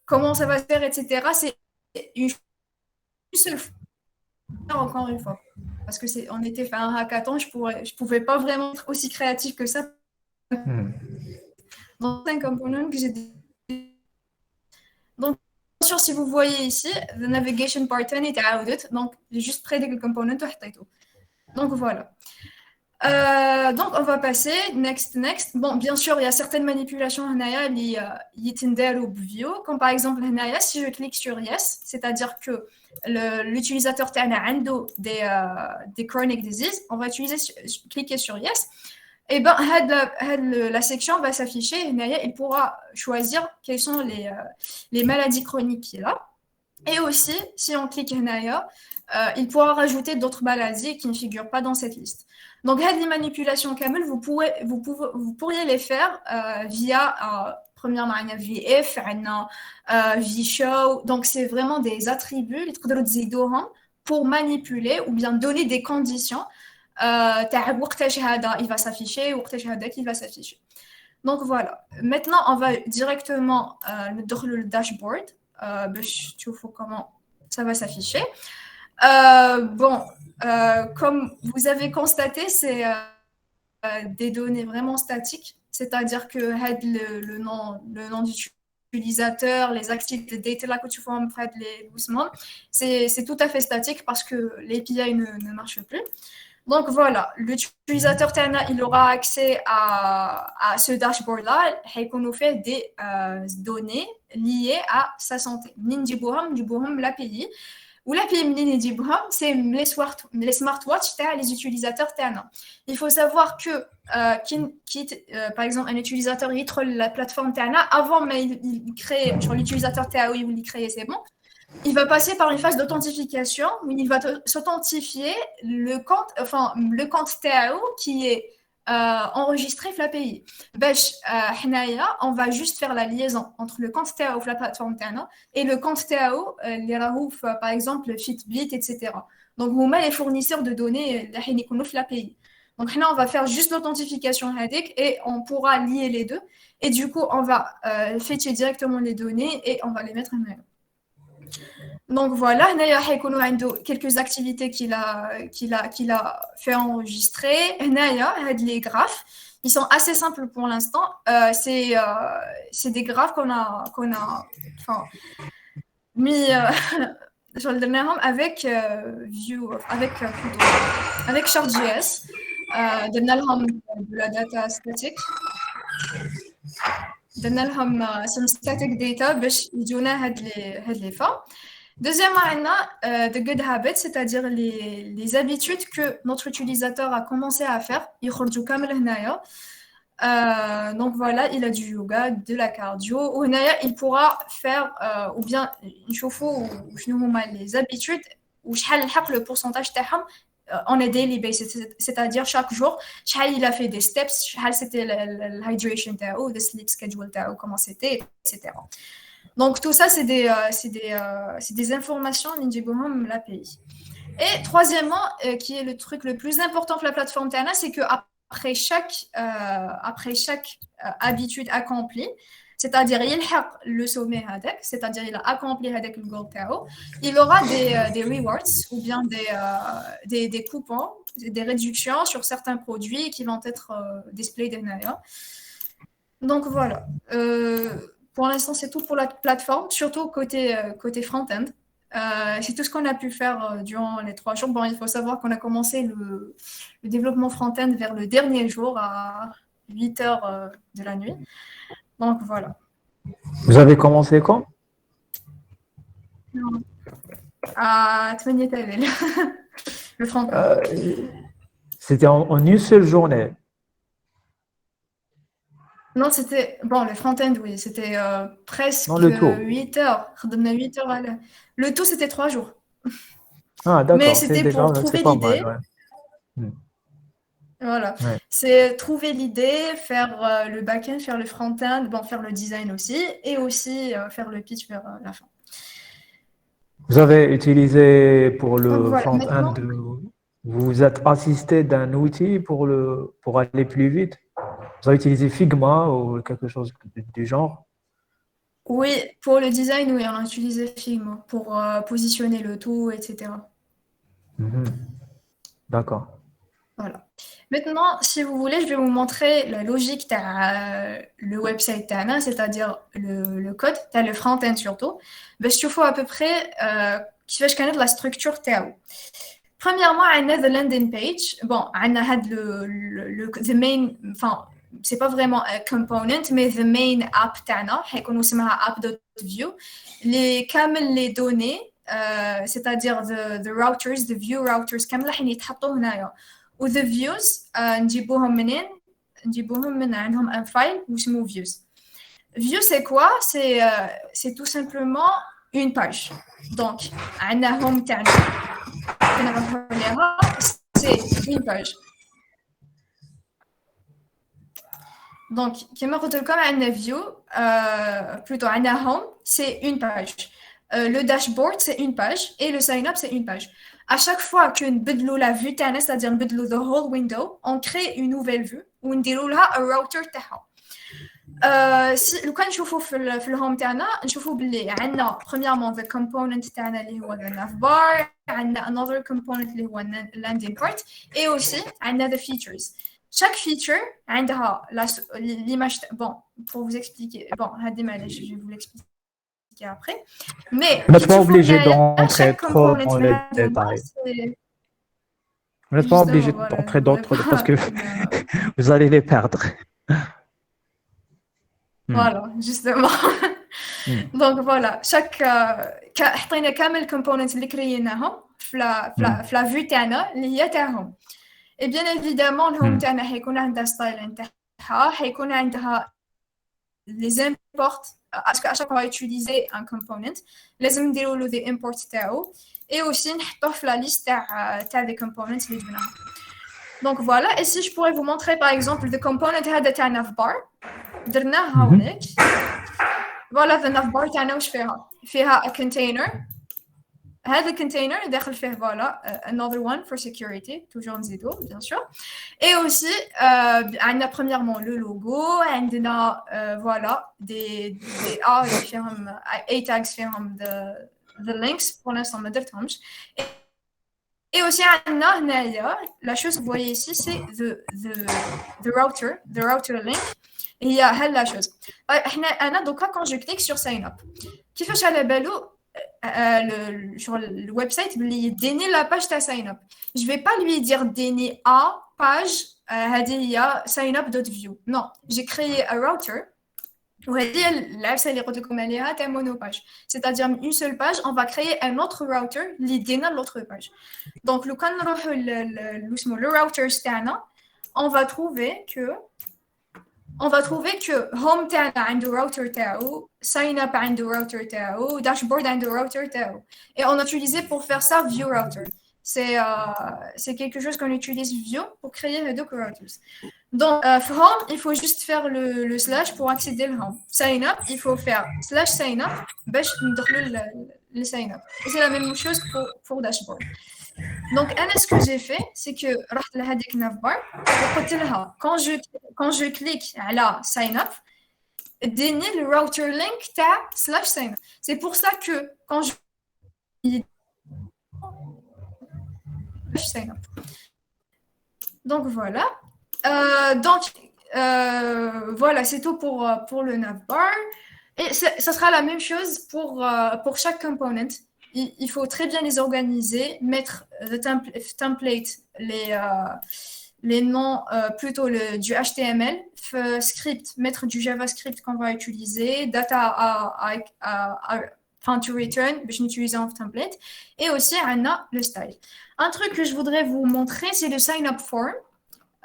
comment ça va se faire, etc., c'est une seule fois, encore une fois. Parce que on était fait un hackathon, je pouvais pas vraiment être aussi créatif que ça. Donc, c'est un component que j'ai. Donc, bien sûr, si vous voyez ici, the navigation pattern est out. Donc, j'ai juste pris des components. Donc, voilà. Donc, on va passer. Next. Bon, bien sûr, il y a certaines manipulations qui sont au bio. Comme par exemple, si je clique sur Yes, c'est-à-dire que l'utilisateur a des chronic diseases, on va cliquer sur Yes. Et ben, la section va s'afficher. Il pourra choisir quelles sont les maladies chroniques qu'il a. Et aussi, si on clique il pourra rajouter d'autres maladies qui ne figurent pas dans cette liste. Donc, les manipulations Camel, vous pourriez les faire via premièrement VF, VShow. Donc, c'est vraiment des attributs pour manipuler ou bien donner des conditions. Il va s'afficher, il va s'afficher. Donc, voilà. Maintenant, on va directement dans le dashboard. Tu vois comment ça va s'afficher. Comme vous avez constaté, c'est des données vraiment statiques, c'est-à-dire que le nom d'utilisateur, les activités de data là que tu vois les doucement, c'est tout à fait statique parce que l'API ne marche plus. Donc voilà, l'utilisateur il aura accès à ce dashboard-là et qu'on nous fait des données liées à sa santé. Du l'API. Ou l'API, c'est les smartwatches, les utilisateurs. Il faut savoir que, par exemple, un utilisateur il troll la plateforme avant, mais il crée, sur l'utilisateur il crée, c'est bon. Il va passer par une phase d'authentification où il va s'authentifier le compte TAO qui est enregistré sur l'API. On va juste faire la liaison entre le compte TAO sur la plateforme TANA et le compte TAO, les Raouf, par exemple, Fitbit, etc. Donc, vous mettez les fournisseurs de données sur l'API. Donc, là, on va faire juste l'authentification et on pourra lier les deux. Et du coup, on va fetcher directement les données et on va les mettre en mail. Donc voilà, il y a quelques activités qu'il a fait enregistrer. Il y a les graphes. Ils sont assez simples pour l'instant. C'est des graphes qu'on a mis sur le dernier avec avec Shard.js, de la data statique. Some static data باش يجونا هاد les formes. Deuxièmement, on a the good habits, c'est-à-dire les habitudes que notre utilisateur a commencé à faire. Donc voilà, il a du yoga, de la cardio. Il pourra faire, ou bien, les habitudes, ou le pourcentage on a daily basis, c'est-à-dire chaque jour, il a fait des steps, c'était l'hydration, le sleep schedule, comment c'était, etc. Donc tout ça, c'est des informations d'Indigohom, l'API. Et troisièmement, qui est le truc le plus important pour la plateforme Tana, c'est qu'après chaque habitude accomplie, c'est-à-dire le sommet c'est-à-dire il a accompli le goal TAO, il aura des rewards ou bien des coupons, des réductions sur certains produits qui vont être displayés derrière. Donc voilà. Pour l'instant, c'est tout pour la plateforme, surtout côté front-end. C'est tout ce qu'on a pu faire durant les 3 jours. Bon, il faut savoir qu'on a commencé le développement front-end vers le dernier jour à 8 heures de la nuit. Donc, voilà. Vous avez commencé quand? À Tmenyetavel, le front-end. C'était en une seule journée. Non, c'était... Bon, le front-end, oui, c'était presque Non, le tout. 8 heures. 8 heures. Le tout, c'était 3 jours. Ah, d'accord. Mais c'était déjà, pour trouver c'est pas l'idée. mal, ouais. Voilà. Ouais. C'est trouver l'idée, faire le back-end, faire le front-end, bon, faire le design aussi, et aussi faire le pitch vers la fin. Vous avez utilisé pour le Donc, voilà. front-end Maintenant, vous êtes assisté d'un outil pour aller plus vite. Vous avez utilisé Figma ou quelque chose du genre. Oui, pour le design, oui, on a utilisé Figma pour positionner le tout, etc. Mhm. D'accord. Voilà. Maintenant, si vous voulez, je vais vous montrer la logique de le website تاعنا, c'est-à-dire le code, t'as le front-end surtout. باش تشوفوا à peu près كيفاش كانت la structure تاعو. Premièrement, on a the landing page. Bon, on a the main, enfin, c'est pas vraiment un component, mais the main app تاعنا, حيكون اسمها app.view. Les données, c'est-à-dire the routers, the view routers كامل راح يتحطوا هنايا. و the views نجيبوهم منين؟ نجيبوهم من عندهم un file واسمه views. View c'est quoi? C'est tout simplement une page. Donc, on a home تاعنا. C'est une page. Donc, comme je vous comme un view, plutôt un home, c'est une page. Le dashboard, c'est une page. Et le sign-up, c'est une page. À chaque fois qu'on بدلو la vue, c'est-à-dire بدلو the whole window, on crée une nouvelle vue ou on déroule un router تاعها. Si لو كان نشوفوا في الهوم تاعنا نشوفوا باللي عندنا premièrement the component تاعنا اللي هو the navbar, عندنا another component اللي هو landing part et aussi عندنا the features. Chaque feature عندها l'image. Bon, pour vous expliquer, bon, هادي معليش, je vais vous l'expliquer après. Mais Vous n'êtes pas obligé d'entrer trop dans les détails. Vous n'êtes pas obligé d'entrer d'autres parce que vous allez les perdre. Voilà, justement. Donc voilà, chaque حطينا كامل components اللي كريناهم في la vue تاعنا اللي هي تاعهم. Et bien évidemment, le home تاعنا حيكون عندها style تاعها, حيكون عندها les imports. Parce qu'à chaque fois utiliser un component, لازم نديروا له the import تاعو et aussi نحطوه في la liste تاع les components اللي جبناهم. Donc voilà, et si je pourrais vous montrer par exemple the component هذا تاع navbar درناها هونيك. Voilà the navbar تاعنا واش فيها a container. هذا الcontainer داخل فيه voilà another one for security, toujours نزيدو bien sûr. Et aussi عندنا premièrement le logo, عندنا voilà des فيهم a tags فيهم the links pour l'instant ما درتهمش. Et aussi عندنا هنايا la chose que vous voyez ici c'est the router link. هي هاد la chose. انا دوكا quand je clique sur sign up كيفاش على بالو sur le website اللي يديني la page تاع sign up. Je vais pas lui dire ديني page هذه هي signup.view. Non, j'ai créé un router وهذه العفسه اللي قلت لكم عليها تاع monopage. C'est-à-dire une seule page, on va créer un autre router اللي يدينا l'autre page. Donc لو كان نروحوا le routers تاعنا, on va trouver que home تاعنا عنده router تاعو, sign up عنده router تاعو, dashboard عنده router تاعو. Et on a utilisé pour faire ça view router. C'est quelque chose qu'on utilise view pour créer les deux routers. Donc home, il faut juste faire le slash pour accéder au home. Sign up, il faut faire slash sign up باش ندخلوا le sign up. Et c'est la même chose pour dashboard. Donc, ce que j'ai fait, c'est que رحت لهذيك navbar وقلت لها quand je clique على sign up, donner le router link تاع /sign up. C'est pour ça que quand je sign up. Donc voilà. Voilà, c'est tout pour le navbar. Et ça sera la même chose pour chaque component. Il faut très bien les organiser, mettre le template, les noms, plutôt du HTML, script, mettre du JavaScript qu'on va utiliser, data to return, je n'utilise un template, et aussi on a le style. Un truc que je voudrais vous montrer, c'est le sign-up form.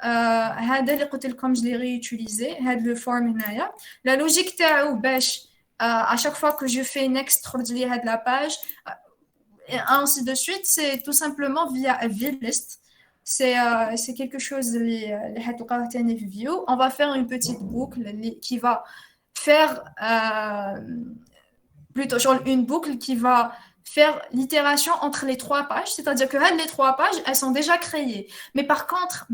هذا اللي قلت لكم je l'ai réutilisé, هذا le form هنايا. La logique تاعو باش à chaque fois que je fais next تخرج لي هاد la page et ainsi de suite, c'est tout simplement via a view list. C'est quelque chose اللي حتلقاوه تاني في view. On va faire une petite boucle qui va faire plutôt genre une boucle qui va faire l'itération entre les 3 pages, c'est-à-dire que les 3 pages, elles sont déjà créées. Mais par contre,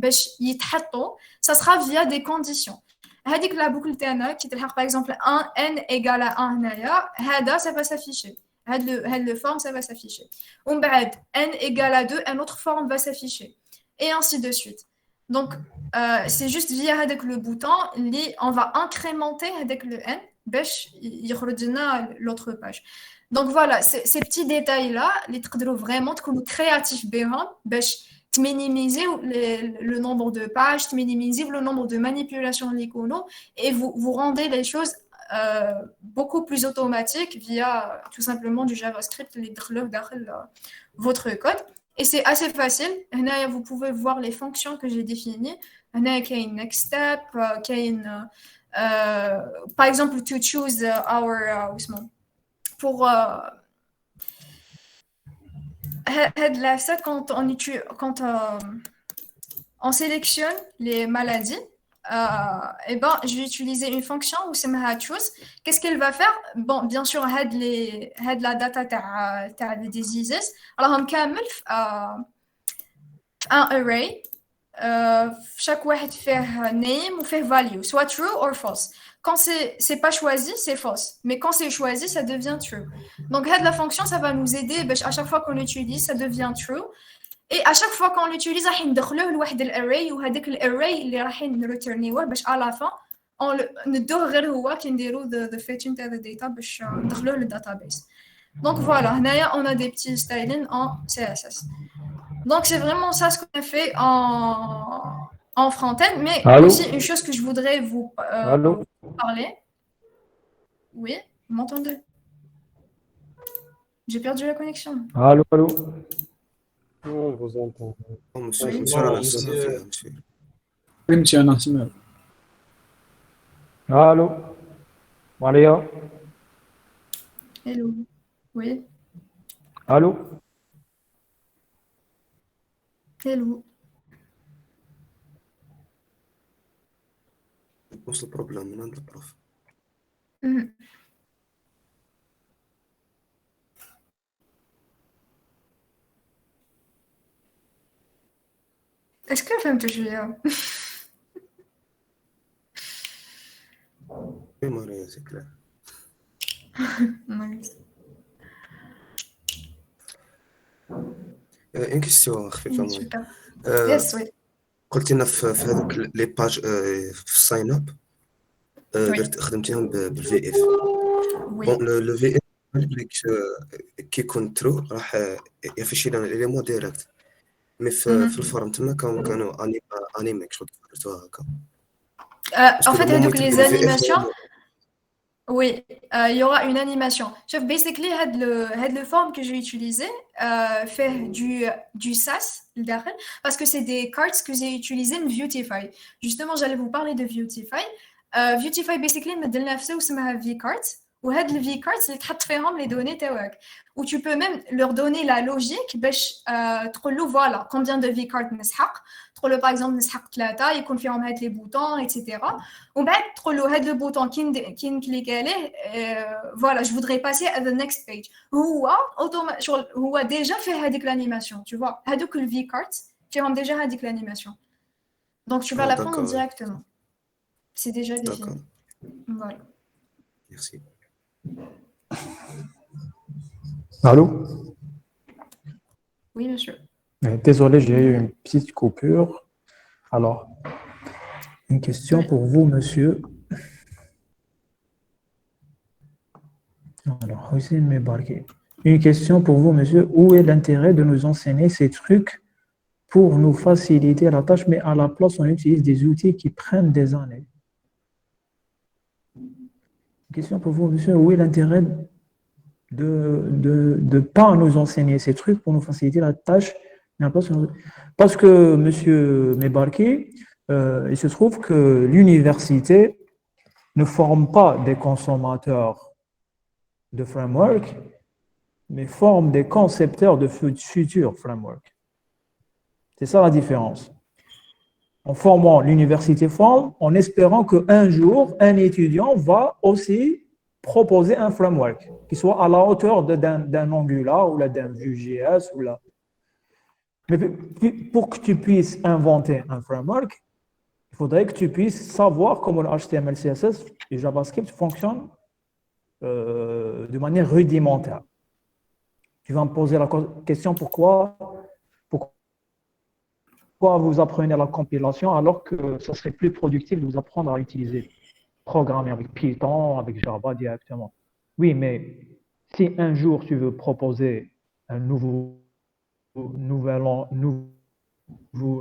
ça sera via des conditions. هذيك la boucle تاعنا qui تلحق par exemple 1 n égale à 1 هنايا هذا ça va s'afficher. هاد forme ça va s'afficher. ومن بعد n égale à 2 une autre forme va s'afficher et ainsi de suite. Donc c'est juste via avec le bouton on va incrémenter avec le n باش يخرج لنا l'autre page. Donc voilà, ces petits détails là les تقدروا vraiment تكونوا créatifs بهم باش minimiser le nombre de pages, minimiser le nombre de manipulations l'icono et vous rendez les choses beaucoup plus automatiques via tout simplement du JavaScript votre code. Et c'est assez facile. Vous pouvez voir les fonctions que j'ai définies. Il y a une next step, par exemple, to choose our pour quand on sélectionne les maladies, je vais utiliser une fonction où c'est choose. Qu'est-ce qu'elle va faire? Bon, bien sûr, la data des diseases. Alors, on camel un array. Chaque واحد fait name ou fait value, soit true or false. Quand c'est pas choisi, c'est false. Mais quand c'est choisi, ça devient true. Donc, la fonction, ça va nous aider. À chaque fois qu'on l'utilise, ça devient true. Et à chaque fois qu'on l'utilise, on va ندخلوه لواحد l'array وهذاك l'array اللي راح نريتيرنيوه باش à la fin ندوه غير هو كي نديرو the fetching تاع the data باش ندخلوه للdatabase. Donc voilà, هنايا on a des petits stylings en CSS. Donc c'est vraiment ça ce qu'on a fait en front-end, mais aussi une chose que je voudrais vous parler. Oui, vous m'entendez? J'ai perdu la connexion. Allô. On vous entend. Allô. Maria. Hello. Oui. Allô. Hello. وصل البروبليم من عند البروف. Est-ce que فهمت شوية؟ Oui, Maria, c'est clair. Nice. Une question خفيفة موي. Super. Yes, oui. قلت لنا في هذوك لي باج في الساين اب خدمتيهم بالفي اف. بون لو في اف كي يكون ترو راح يفشي لنا لي مو ديريكت. مي في الفورم تما كانوا انيميك شغل درتوها هكا. En fait, avec les animations, oui, il y aura une animation. Sauf basically, le forme que je vais utiliser fait du SAS, parce que c'est des cards que j'ai utilisés de Vuetify. Justement, j'allais vous parler de Vuetify. Vuetify, basically, me donne l'affaire où c'est ma V-cards. Ou had le V-cards, les traite les données تاعك. Ou tu peux même leur donner la logique باش تقول له voilà combien de V-cards نسحق. تقول له par exemple نسحق 3 يكون فيهم هاد les boutons etc. ومن بعد تقول له هاد le bouton كي نكليك عليه voilà je voudrais passer à the next page. هو déjà fait هذيك l'animation tu vois. هادوك le V-cards فيهم déjà هذيك l'animation. Donc tu vas la prendre directement. C'est déjà défini. Voilà. Merci. Allô? Oui, monsieur. Désolé, j'ai eu une petite coupure. Alors, une question pour vous, monsieur. Alors, Hussein Mebarki. Une question pour vous, monsieur. Où est l'intérêt de nous enseigner ces trucs pour nous faciliter la tâche, mais à la place, on utilise des outils qui prennent des années? Question pour vous, monsieur. Où est l'intérêt de pas nous enseigner ces trucs pour nous faciliter la tâche? Parce que, monsieur Mebarki, il se trouve que l'université ne forme pas des consommateurs de framework, mais forme des concepteurs de futurs frameworks. C'est ça la différence. En formant, l'université forme en espérant qu'un jour, un étudiant va aussi proposer un framework qui soit à la hauteur d'un Angular ou d'un Vue.js. Mais pour que tu puisses inventer un framework, il faudrait que tu puisses savoir comment le HTML, CSS et JavaScript fonctionnent de manière rudimentaire. Tu vas me poser la question pourquoi vous apprenez la compilation alors que ça serait plus productif de vous apprendre à utiliser, programmer avec Python, avec Java directement. Oui, mais si un jour tu veux proposer un nouveau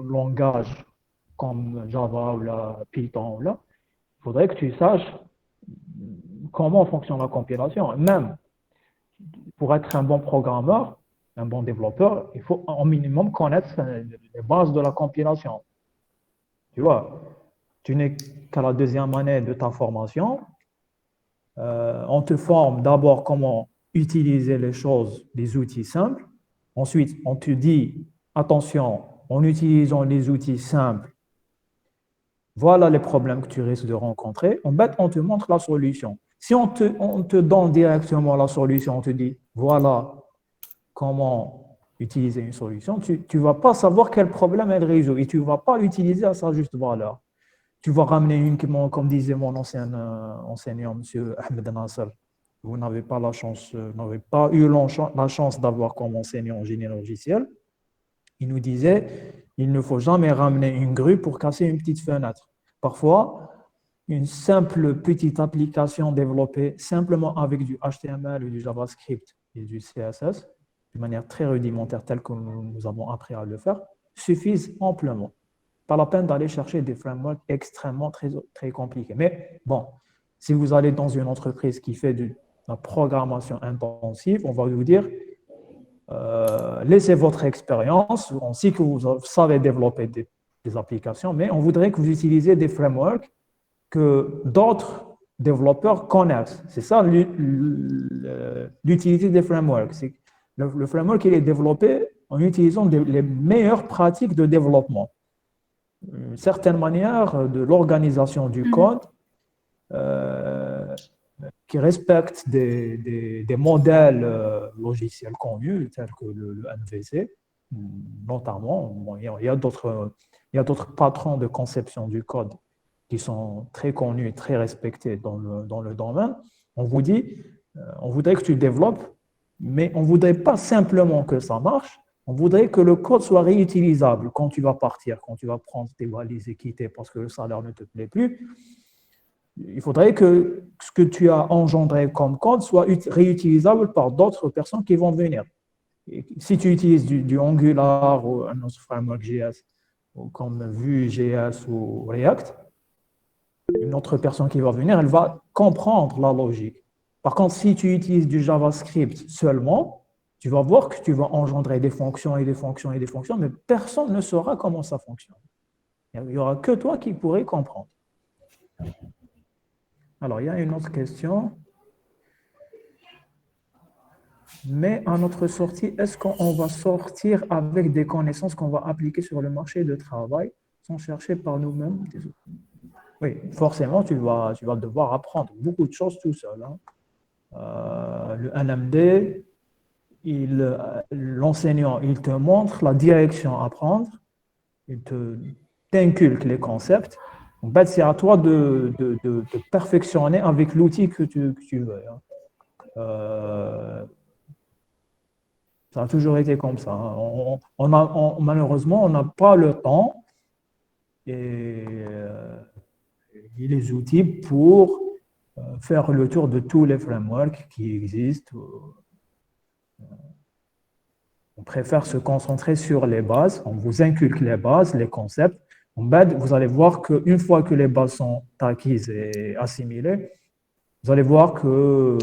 langage comme Java ou Python, il faudrait que tu saches comment fonctionne la compilation. Même pour être un bon programmeur, un bon développeur, il faut au minimum connaître les bases de la compilation. Tu vois, tu n'es qu'à la deuxième année de ta formation. On te forme d'abord comment utiliser les choses, les outils simples. Ensuite, on te dit, attention, en utilisant les outils simples, voilà les problèmes que tu risques de rencontrer. En fait, on te montre la solution. Si on te donne directement la solution, on te dit, voilà comment utiliser une solution, tu ne vas pas savoir quel problème elle résout et tu ne vas pas l'utiliser à sa juste valeur. Tu vas ramener uniquement, comme disait mon ancien enseignant, M. Ahmed Nasser. Vous n'avez pas eu la chance d'avoir comme enseignant en génie logiciel. Il nous disait, il ne faut jamais ramener une grue pour casser une petite fenêtre. Parfois, une simple petite application développée simplement avec du HTML ou du JavaScript et du CSS, de manière très rudimentaire, telle que nous avons appris à le faire, suffisent amplement. Pas la peine d'aller chercher des frameworks extrêmement très compliqués. Mais bon, si vous allez dans une entreprise qui fait de la programmation intensive, on va vous dire, laissez votre expérience, on sait que vous savez développer des applications, mais on voudrait que vous utilisiez des frameworks que d'autres développeurs connaissent. C'est ça l'utilité des frameworks. Le framework il est développé en utilisant les meilleures pratiques de développement. Une certaine manière de l'organisation du code qui respecte des modèles logiciels connus, tels que le MVC, notamment. Bon, il y a d'autres patrons de conception du code qui sont très connus et très respectés dans le domaine. On vous dit, on voudrait que tu développes, mais on ne voudrait pas simplement que ça marche, on voudrait que le code soit réutilisable quand tu vas partir, quand tu vas prendre tes valises et quitter parce que le salaire ne te plaît plus. Il faudrait que ce que tu as engendré comme code soit réutilisable par d'autres personnes qui vont venir. Et si tu utilises du Angular ou un autre framework JS, ou comme Vue.js ou React, une autre personne qui va venir, elle va comprendre la logique. Par contre, si tu utilises du JavaScript seulement, tu vas voir que tu vas engendrer des fonctions et des fonctions et des fonctions, mais personne ne saura comment ça fonctionne. Il n'y aura que toi qui pourrais comprendre. Alors, il y a une autre question. Mais à notre sortie, est-ce qu'on va sortir avec des connaissances qu'on va appliquer sur le marché de travail sans chercher par nous-mêmes? Oui, forcément, tu vas devoir apprendre beaucoup de choses tout seul. Le NMD, l'enseignant, il te montre la direction à prendre, il t'inculque les concepts. En fait, c'est à toi de perfectionner avec l'outil que tu veux. Ça a toujours été comme ça. Malheureusement, on n'a pas le temps et les outils pour faire le tour de tous les frameworks qui existent. On préfère se concentrer sur les bases. On vous inculque les bases, les concepts. En fait, vous allez voir qu'une fois que les bases sont acquises et assimilées, vous allez voir que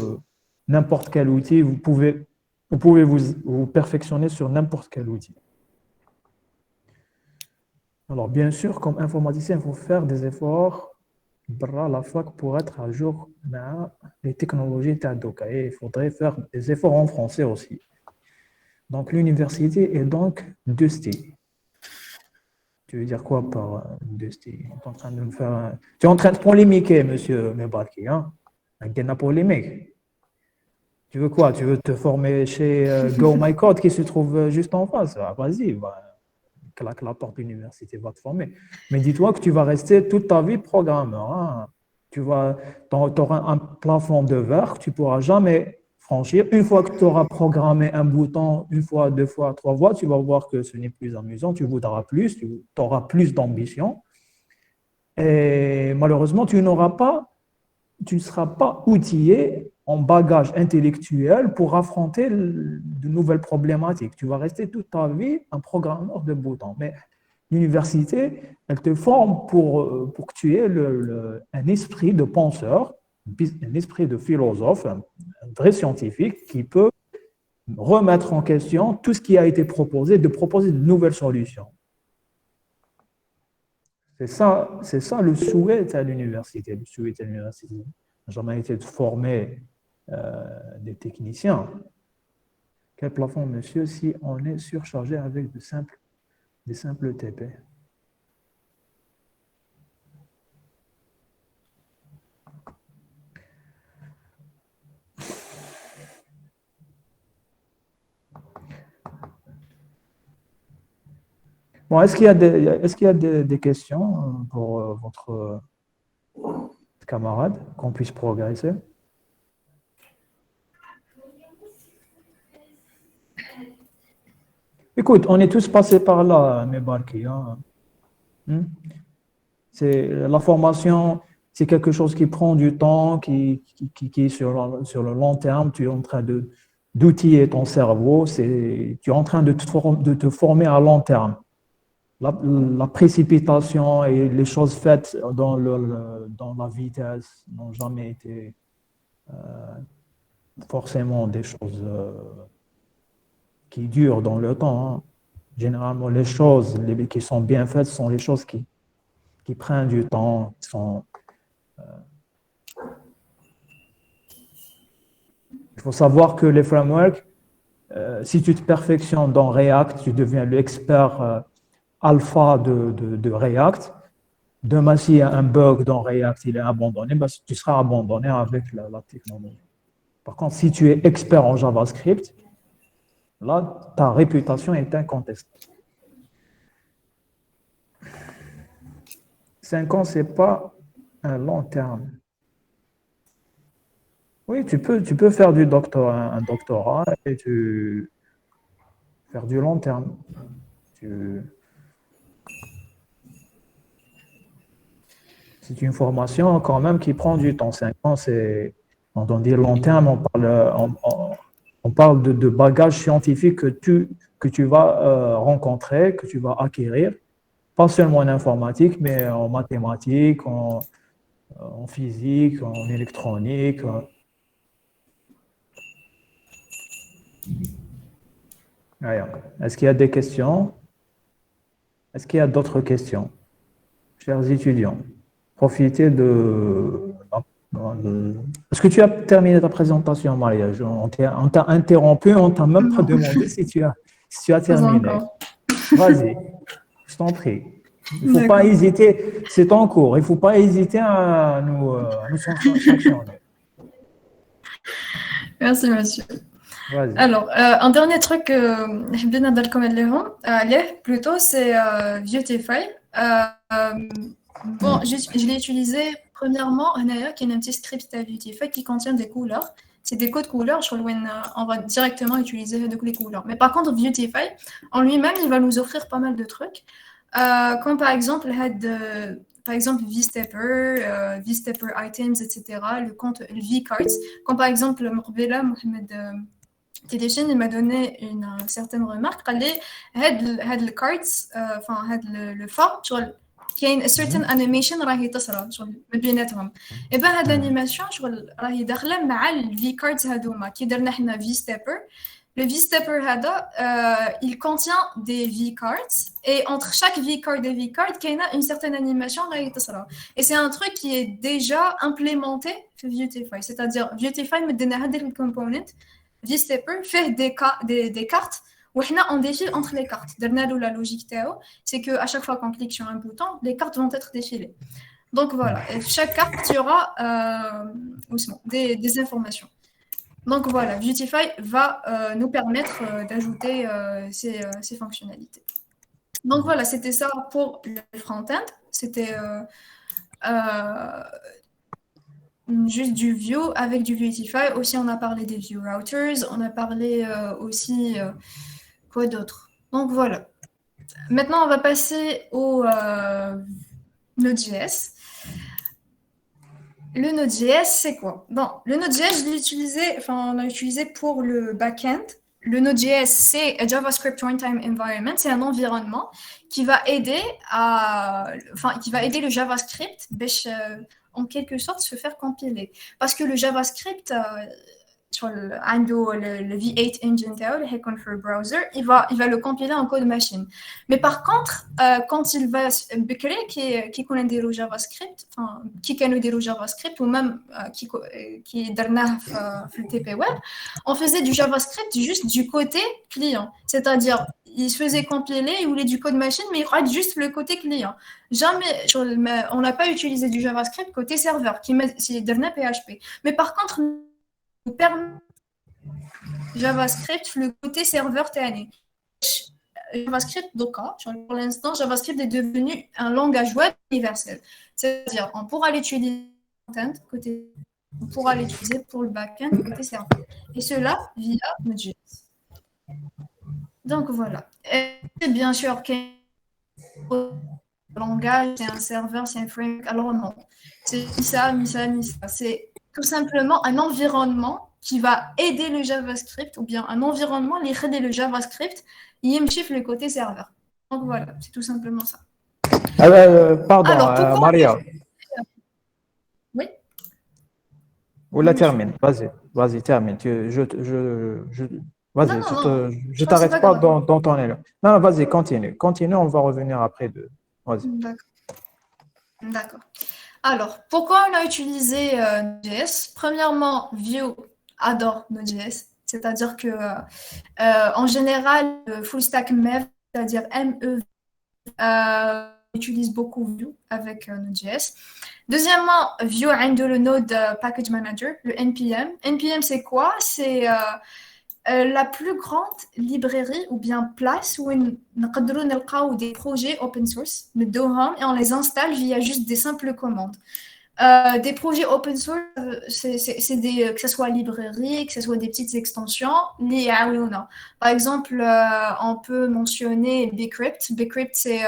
n'importe quel outil, vous pouvez vous perfectionner sur n'importe quel outil. Alors, bien sûr, comme informaticien, il faut faire des efforts à la fac pour être à jour dans les technologies TADOCA. Et il faudrait faire des efforts en français aussi. Donc, l'université est donc Dusty. Tu veux dire quoi par Dusty? Tu es en train de polémiquer, monsieur Mebarki, hein? une polémique. Tu veux quoi? Tu veux te former chez Go My Code qui se trouve juste en face? Ah, vas-y, claque la porte de l'université, va te former. Mais dis-toi que tu vas rester toute ta vie programmeur. Hein. Tu auras un plafond de verre que tu ne pourras jamais franchir. Une fois que tu auras programmé un bouton, une fois, deux fois, trois fois, tu vas voir que ce n'est plus amusant, tu voudras plus, tu auras plus d'ambition. Et malheureusement, tu ne seras pas outillé en bagage intellectuel pour affronter de nouvelles problématiques. Tu vas rester toute ta vie un programmeur de boutons. Mais l'université, elle te forme pour que tu aies un esprit de penseur, un esprit de philosophe, un vrai scientifique qui peut remettre en question tout ce qui a été proposé, de proposer de nouvelles solutions. C'est ça le souhait à l'université. Le souhait à l'université n'a jamais été de former des techniciens. Quel plafond, monsieur, si on est surchargé avec des simples TP? Bon, est-ce qu'il y a des questions pour votre camarade, qu'on puisse progresser? Écoute, on est tous passés par là, mes barquis. Hein. La formation, c'est quelque chose qui prend du temps, qui est sur le long terme. Tu es en train d'outiller ton cerveau. Tu es en train de te former à long terme. La précipitation et les choses faites dans la vitesse n'ont jamais été forcément des choses qui durent dans le temps. Hein. Généralement, les choses qui sont bien faites sont les choses qui prennent du temps, Il faut savoir que les frameworks, si tu te perfectionnes dans React, tu deviens l'expert alpha de React. Demain, s'il y a un bug dans React, il est abandonné, tu seras abandonné avec la technologie. Par contre, si tu es expert en JavaScript, là, ta réputation est incontestable. 5 ans, ce n'est pas un long terme. Oui, tu peux faire un doctorat et faire du long terme. C'est une formation quand même qui prend du temps. 5 ans, quand on dit long terme, on parle de bagages scientifiques que tu vas rencontrer, que tu vas acquérir, pas seulement en informatique, mais en mathématiques, en physique, en électronique. Est-ce qu'il y a des questions? Est-ce qu'il y a d'autres questions? Chers étudiants, profitez de... Est-ce que tu as terminé ta présentation, Maria? On t'a interrompu, on t'a même pas demandé si tu as terminé. Vas-y, je t'en prie. Il ne faut pas hésiter, c'est en cours, il ne faut pas hésiter à nous sanctionner. Merci, monsieur. Alors, un dernier truc que je vais dire plutôt, c'est Beautify. Bon, je l'ai utilisé premièrement, il y a un petit script à Beautify qui contient des couleurs. C'est des codes couleurs, on va directement utiliser les couleurs. Mais par contre, Beautify, en lui-même, il va nous offrir pas mal de trucs. Comme par exemple, VStepper, VStepper Items, etc. Le compte VCards. Comme par exemple, Mohamed Téléchaîne, il m'a donné une certaine remarque. Il a dit le fort sur كاين a certain animation راهي تصرى شغل ما بيناتهم اي بان هاد الانيماسيون شغل راهي داخله مع الفي كاردز هذوما كي درنا حنا في ستيبر le V-Stepper هذا il contient des V-cards et entre chaque V-card et V-card il y a une certaine animation راهي تصرى et c'est un truc qui est déjà implémenté في Beautify c'est-à-dire Beautify مدينا هذيك الكومبوننت V-Stepper fait des cartes on défile entre les cartes. La logique, c'est qu'à chaque fois qu'on clique sur un bouton, les cartes vont être défilées. Donc voilà, et chaque carte, il y aura des informations. Donc voilà, Beautify va nous permettre d'ajouter ces fonctionnalités. Donc voilà, c'était ça pour le front-end. C'était juste du Vue avec du Beautify. Aussi, on a parlé des Vue routers. On a parlé aussi quoi d'autre. Donc voilà. Maintenant, on va passer au Node.js. Le Node.js, c'est quoi? Bon, le Node.js, on l'a utilisé pour le back-end. Le Node.js, c'est un JavaScript Runtime Environment. C'est un environnement qui va aider le JavaScript en quelque sorte se faire compiler. Parce que le JavaScript, sur le V8 engine le browser, il va le compiler en code machine. Mais par contre, quand il va créer qui connaît le JavaScript, enfin qui connaît le JavaScript ou même qui darnah le TP web, on faisait du JavaScript juste du côté client, c'est-à-dire il se faisait compiler, il voulait du code machine, mais il rate juste le côté client. Jamais, on n'a pas utilisé du JavaScript côté serveur, c'est darnah PHP. Mais par contre permet JavaScript le côté serveur TNE. JavaScript Docker, pour l'instant, JavaScript est devenu un langage web universel. C'est-à-dire, on pourra l'utiliser côté, on pourra l'utiliser pour le back-end côté serveur. Et cela via Node.js. Donc voilà. Et bien sûr qu'un langage, c'est un serveur, c'est un framework. Alors non, c'est ni ça. C'est tout simplement un environnement qui va aider le JavaScript ou bien un environnement qui aide le JavaScript il chiffre le côté serveur. Donc voilà, c'est tout simplement ça. Pardon, Alors, Maria. Oui. Ou la termine. Vas-y, termine. Vas-y, je t'arrête pas dans ton élan. Non, vas-y, continue. On va revenir après. Vas-y. D'accord. Alors, pourquoi on a utilisé Node.js? Premièrement, Vue adore Node.js, c'est-à-dire que en général, full stack MEV, c'est-à-dire MEV, utilise beaucoup Vue avec Node.js. Deuxièmement, Vue a le Node Package Manager, le NPM. NPM, c'est quoi? C'est la plus grande librairie ou bien place où on peut des projets open source, et on les installe via juste des simples commandes. Des projets open source, c'est que ce soit librairie, que ce soit des petites extensions, par exemple, on peut mentionner Bcrypt. Bcrypt, c'est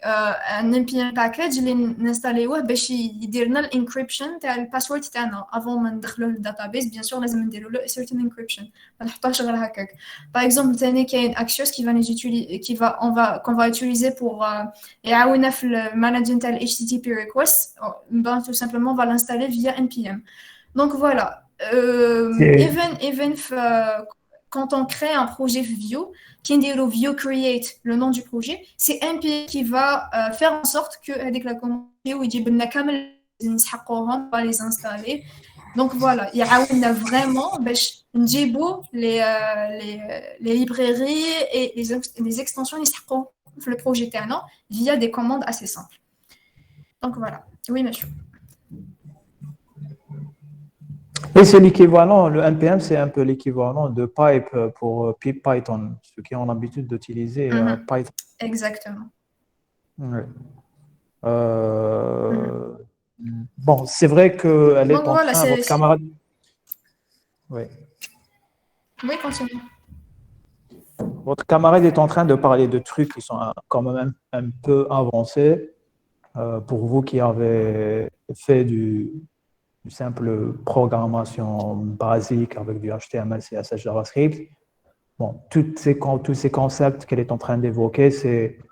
un NPM package اللي نستاليوه باش يدير لنا الانكريبشن تاع الباسورد تاعنا avant ما ندخلوه للداتابيس بيان سور لازم نديروا له certain encryption ما نحطوهش غير هكاك. Par exemple ثاني كاين Axios qu'on va utiliser pour يعاوننا في المانجمنت تاع HTTP requests. Ben tout simplement on va l'installer via npm. Donc voilà, even quand on crée un projet Vue, qui est le Vue Create, le nom du projet, c'est npm qui va faire en sorte que avec la commande où il dit on va les installer. Donc voilà, il y a vraiment les librairies et les extensions le projet terminant via des commandes assez simples. Donc voilà. Oui, monsieur. Et c'est l'équivalent, le NPM, c'est un peu l'équivalent de pipe pour Python, ceux qui ont l'habitude d'utiliser Python. Exactement. Ouais. Bon, c'est vrai qu'elle est en train, votre camarade... Oui. Oui, continue. Votre camarade est en train de parler de trucs qui sont quand même un peu avancés pour vous qui avez fait du simple programmation basique avec du HTML, CSS, JavaScript. Bon, tous ces concepts qu'elle est en train d'évoquer,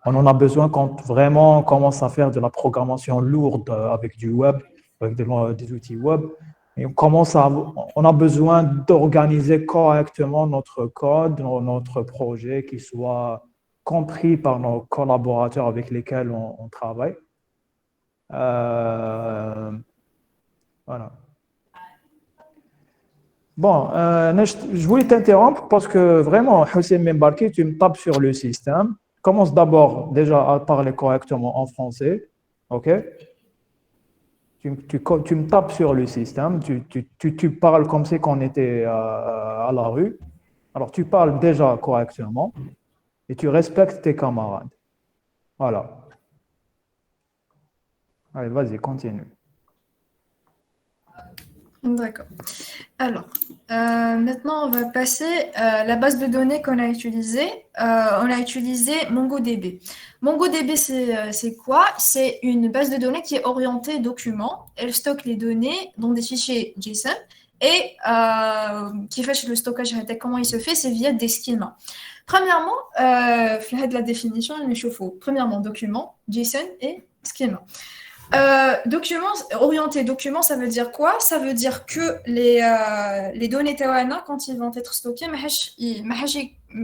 on en a besoin quand vraiment on commence à faire de la programmation lourde avec du web, avec des outils web. Et on a besoin d'organiser correctement notre code, notre projet, qui soit compris par nos collaborateurs avec lesquels on travaille. Voilà. Bon, je voulais t'interrompre parce que vraiment, Houssem Membarki, tu me tapes sur le système. Commence d'abord déjà à parler correctement en français, ok? Tu me tapes sur le système, tu parles comme si on était à la rue. Alors, tu parles déjà correctement et tu respectes tes camarades. Voilà. Allez, vas-y, continue. D'accord. Alors, maintenant, on va passer à la base de données qu'on a utilisée. On a utilisé MongoDB. MongoDB, c'est quoi? C'est une base de données qui est orientée documents. Elle stocke les données dans des fichiers JSON et qui fait le stockage, comment il se fait? C'est via des schémas. Premièrement, la définition, premièrement, document, JSON et schéma. Documents, orienté document, ça veut dire quoi? Ça veut dire que les données Tawana, quand ils vont être stockées,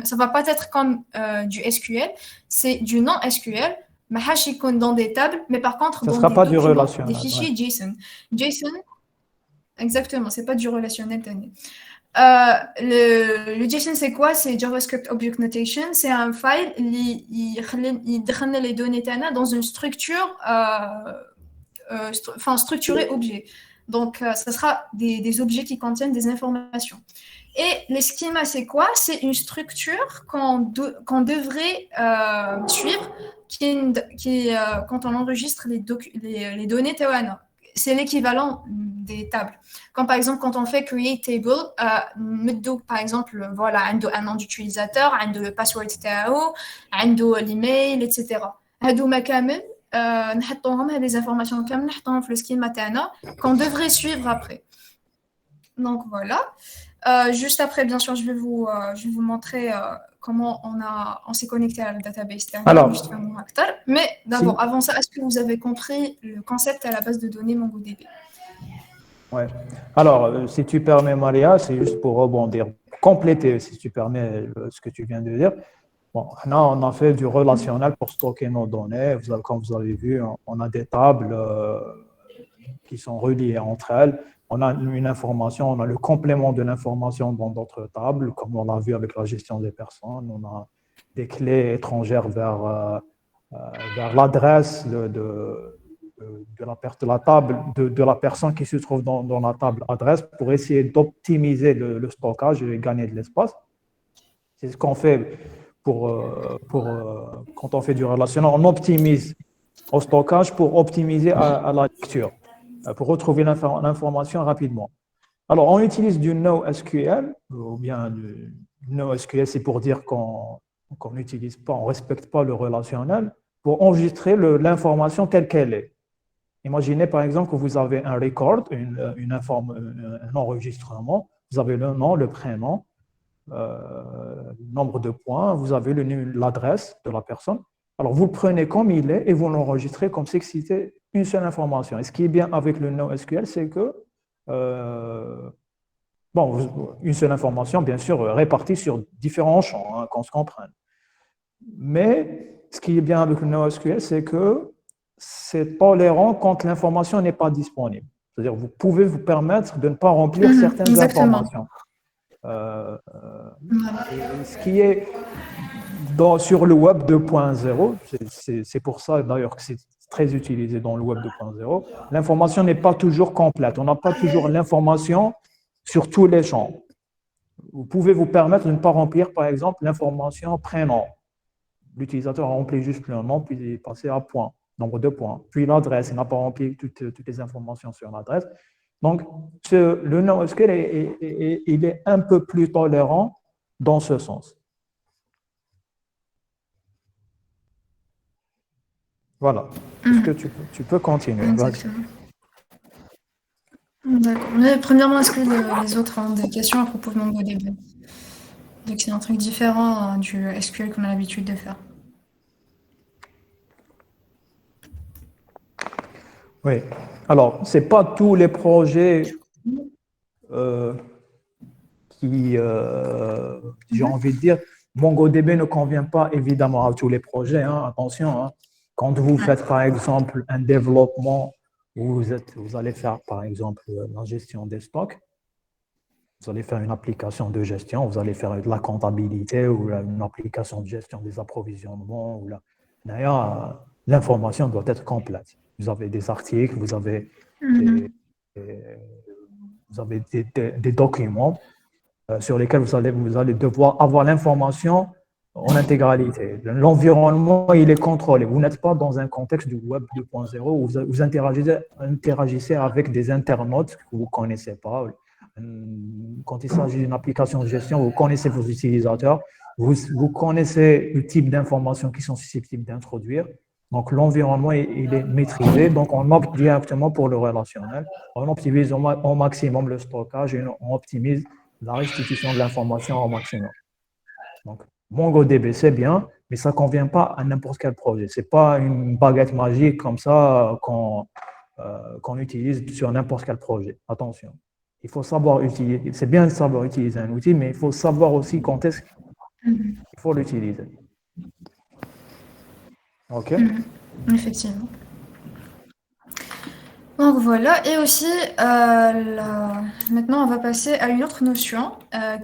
ça va pas être comme du SQL, c'est du non-SQL, dans des tables, mais par contre, Ça dans sera des pas du documents, relationnel. des fichiers Ouais. JSON. JSON, exactement, c'est pas du relationnel donné. Le JSON, c'est quoi? C'est JavaScript Object Notation. C'est un file il donne les données Tana dans une structure structuré objet. Donc, ça sera des objets qui contiennent des informations. Et les schémas, c'est quoi? C'est une structure qu'on devrait suivre quand on enregistre les données Tawana. C'est l'équivalent des tables. Comme par exemple, quand on fait create table, par exemple, voilà, un nom d'utilisateur, le password تاعو, l'email, etc. هادو ما كامل نحطوهم les informations كامل نحطوهم في السكيما تاعنا qu'on devrait suivre après. Donc voilà. Juste après, bien sûr, je vais vous montrer comment on s'est connecté à la database. Alors, mais d'abord, avant ça, est-ce que vous avez compris le concept à la base de données MongoDB? Ouais. Alors, si tu permets, Maria, c'est juste pour rebondir, compléter, si tu permets, ce que tu viens de dire. Bon, là, on a fait du relationnel pour stocker nos données. Comme vous avez vu, on a des tables qui sont reliées entre elles. On a une information, on a le complément de l'information dans d'autres tables, comme on l'a vu avec la gestion des personnes. On a des clés étrangères vers l'adresse de la table, de la personne qui se trouve dans la table adresse pour essayer d'optimiser le stockage et gagner de l'espace. C'est ce qu'on fait quand on fait du relationnel. On optimise au stockage pour optimiser à la lecture, pour retrouver l'information rapidement. Alors, on utilise du NoSQL, ou bien du NoSQL, c'est pour dire qu'on n'utilise pas, on ne respecte pas le relationnel, pour enregistrer l'information telle qu'elle est. Imaginez par exemple que vous avez un record, un enregistrement, vous avez le nom, le prénom, nombre de points, vous avez l'adresse de la personne. Alors, vous le prenez comme il est et vous l'enregistrez comme si c'était une seule information. Et ce qui est bien avec le NoSQL, c'est que, une seule information, bien sûr, répartie sur différents champs, qu'on se comprenne. Mais ce qui est bien avec le NoSQL, c'est que c'est tolérant quand l'information n'est pas disponible. C'est-à-dire, vous pouvez vous permettre de ne pas remplir certaines exactement. informations. Ce qui est sur le web 2.0, c'est pour ça d'ailleurs que c'est très utilisé dans le web 2.0, l'information n'est pas toujours complète. On n'a pas toujours l'information sur tous les champs. Vous pouvez vous permettre de ne pas remplir, par exemple, l'information prénom. L'utilisateur a rempli juste le nom, puis il est passé à point, nombre de points. Puis l'adresse, il n'a pas rempli toutes les informations sur l'adresse. Donc, le NoSQL, il est un peu plus tolérant dans ce sens. Voilà. Est-ce que tu peux continuer? Exactement. D'accord. Mais premièrement, est-ce que les autres ont des questions à propos de MongoDB? Donc, c'est un truc différent du SQL qu'on a l'habitude de faire. Oui. Alors, ce n'est pas tous les projets qui, j'ai envie de dire, MongoDB ne convient pas évidemment à tous les projets. Hein, attention, hein. Quand vous faites par exemple un développement où vous allez faire par exemple la gestion des stocks, vous allez faire une application de gestion, vous allez faire de la comptabilité ou une application de gestion des approvisionnements. D'ailleurs, l'information doit être complète. Vous avez des articles, vous avez vous avez des documents sur lesquels vous allez devoir avoir l'information en intégralité. L'environnement, il est contrôlé. Vous n'êtes pas dans un contexte du Web 2.0 où vous interagissez avec des internautes que vous ne connaissez pas. Quand il s'agit d'une application de gestion, vous connaissez vos utilisateurs, vous connaissez le type d'informations qui sont susceptibles d'introduire. Donc, l'environnement, il est maîtrisé. Donc, on opte directement pour le relationnel. On optimise au maximum le stockage et on optimise la restitution de l'information au maximum. Donc, MongoDB, c'est bien, mais ça ne convient pas à n'importe quel projet. Ce n'est pas une baguette magique comme ça qu'on utilise sur n'importe quel projet. Attention. Il faut savoir utiliser, c'est bien de savoir utiliser un outil, mais il faut savoir aussi quand est-ce qu'il faut l'utiliser. OK? Effectivement. Donc voilà, et aussi, maintenant on va passer à une autre notion,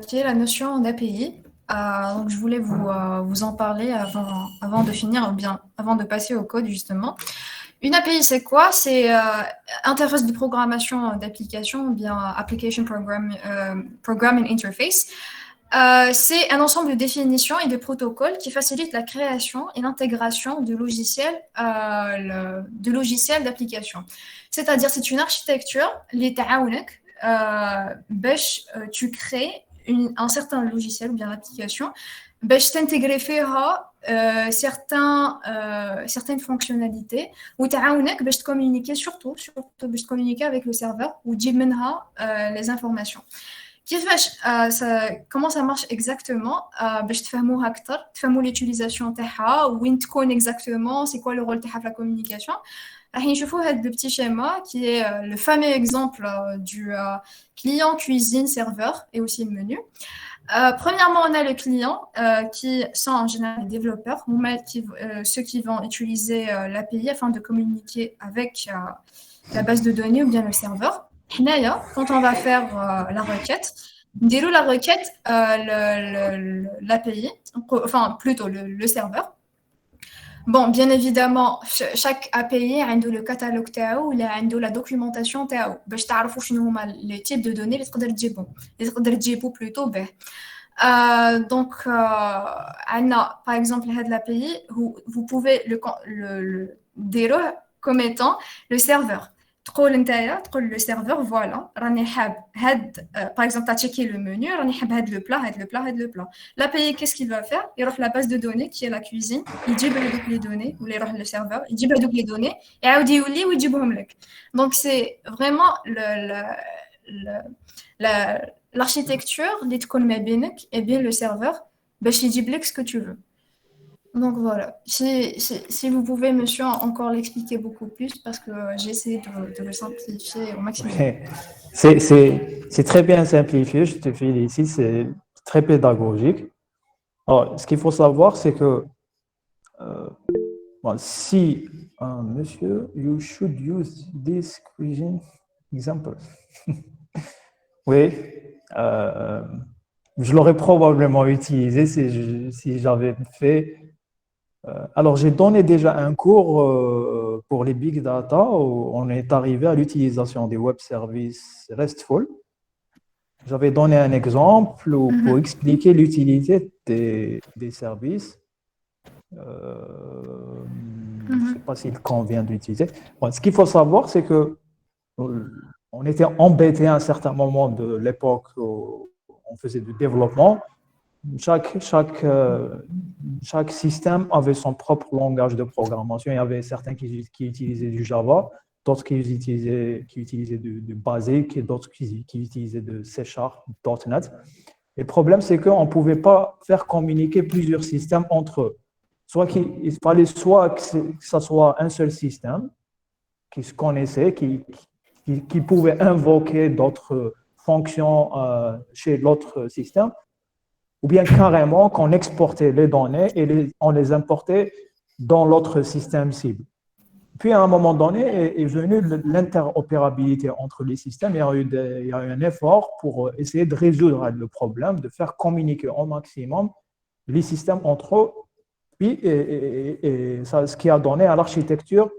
qui est la notion d'API. Donc je voulais vous en parler avant de finir, ou bien avant de passer au code justement. Une API, c'est quoi? C'est interface de programmation d'application, ou bien Application Programming Interface. C'est un ensemble de définitions et de protocoles qui facilitent la création et l'intégration de logiciels d'application. C'est-à-dire, c'est une architecture qui tu crées un certain logiciel ou bien l'application, t'intégrer certaines fonctionnalités ou te communiquer surtout communiquer avec le serveur ou les informations. Comment ça marche exactement? باش تفهموها أكتر تفهموا l'utilisation تاعها وين تكون exactement c'est quoi le rôle تاعها في la communication. راح نشوفوا هذا le petit schéma qui est le fameux exemple du client cuisine serveur et aussi le menu. Premièrement, on a le client qui sont en général les développeurs, ceux qui vont utiliser l'API afin de communiquer avec la base de données ou bien le serveur. Quand on va faire la requête, déroule la requête, l'API, enfin plutôt le serveur. Bon, bien évidemment, chaque API a le catalogue تاعو ولا عنده la documentation تاعو باش تعرفوا شنو هما les types de données اللي تقدر تجيبوا plutôt به. Donc, par exemple, l'API, vous pouvez le dérouler comme étant le serveur. Le serveur, voilà. Par exemple, tu as checké le menu, le plat. L'API, qu'est-ce qu'il va faire? Il ouvre la base de données qui est la cuisine, il dit les données, ou le serveur, il dit les données, et il dit donc, c'est vraiment l'architecture et bien le serveur, il dit ce que tu veux. Donc voilà, si vous pouvez, monsieur, encore l'expliquer beaucoup plus parce que j'essaie de le simplifier au maximum. C'est très bien simplifié, je te félicite, c'est très pédagogique. Alors, ce qu'il faut savoir, c'est que si, monsieur, you should use this cuisine example. Oui, je l'aurais probablement utilisé si j'avais fait. Alors, j'ai donné déjà un cours pour les big data où on est arrivé à l'utilisation des web services RESTful. J'avais donné un exemple pour expliquer l'utilité des services. Je ne sais pas s'il convient d'utiliser. Bon, ce qu'il faut savoir, c'est que on était embêté à un certain moment de l'époque où on faisait du développement. Chaque système avait son propre langage de programmation. Il y avait certains qui utilisaient du Java, d'autres qui utilisaient du Basic et d'autres qui utilisaient de C#, .NET. Et le problème, c'est qu'on ne pouvait pas faire communiquer plusieurs systèmes entre eux. Il fallait soit que ce soit un seul système qui se connaissait, qui pouvait invoquer d'autres fonctions chez l'autre système, ou bien carrément qu'on exportait les données et on les importait dans l'autre système cible. Puis à un moment donné est venue l'interopérabilité entre les systèmes. Il y a eu un effort pour essayer de résoudre le problème, de faire communiquer au maximum les systèmes entre eux, puis, et ça, ce qui a donné à l'architecture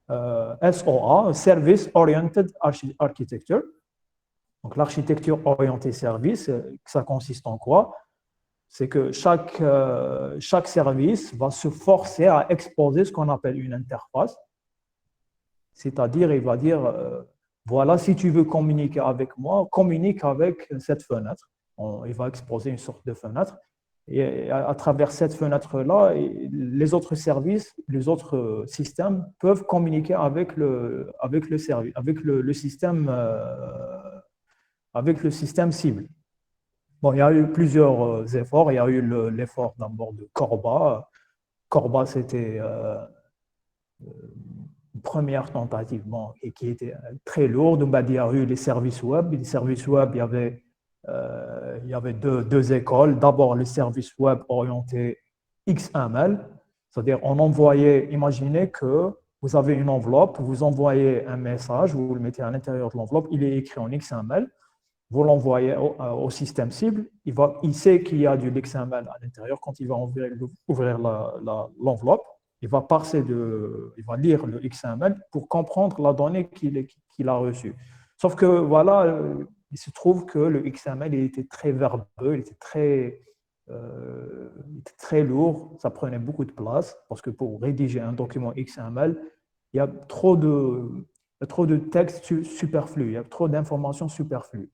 SOA, Service Oriented Architecture. Donc, l'architecture orientée service, ça consiste en quoi? C'est que chaque service va se forcer à exposer ce qu'on appelle une interface. C'est-à-dire, il va dire, voilà, si tu veux communiquer avec moi, communique avec cette fenêtre. Il va exposer une sorte de fenêtre. Et à travers cette fenêtre-là, les autres services, les autres systèmes peuvent communiquer avec le service, avec le système, avec le système cible. Bon, il y a eu plusieurs efforts. Il y a eu l'effort d'abord de Corba. Corba, c'était une première tentative et qui était très lourde. Il y a eu les services web. Les services web, il y avait deux écoles. D'abord, les services web orientés XML, c'est-à-dire on envoyait, imaginez que vous avez une enveloppe, vous envoyez un message, vous le mettez à l'intérieur de l'enveloppe, il est écrit en XML, vous l'envoyez au système cible, il sait qu'il y a du XML à l'intérieur. Quand il va ouvrir l'enveloppe, il va lire le XML pour comprendre la donnée qu'il a reçue. Sauf que voilà, il se trouve que le XML il était très verbeux, il était très lourd, ça prenait beaucoup de place parce que pour rédiger un document XML, il y a trop de texte superflu, il y a trop d'informations superflues.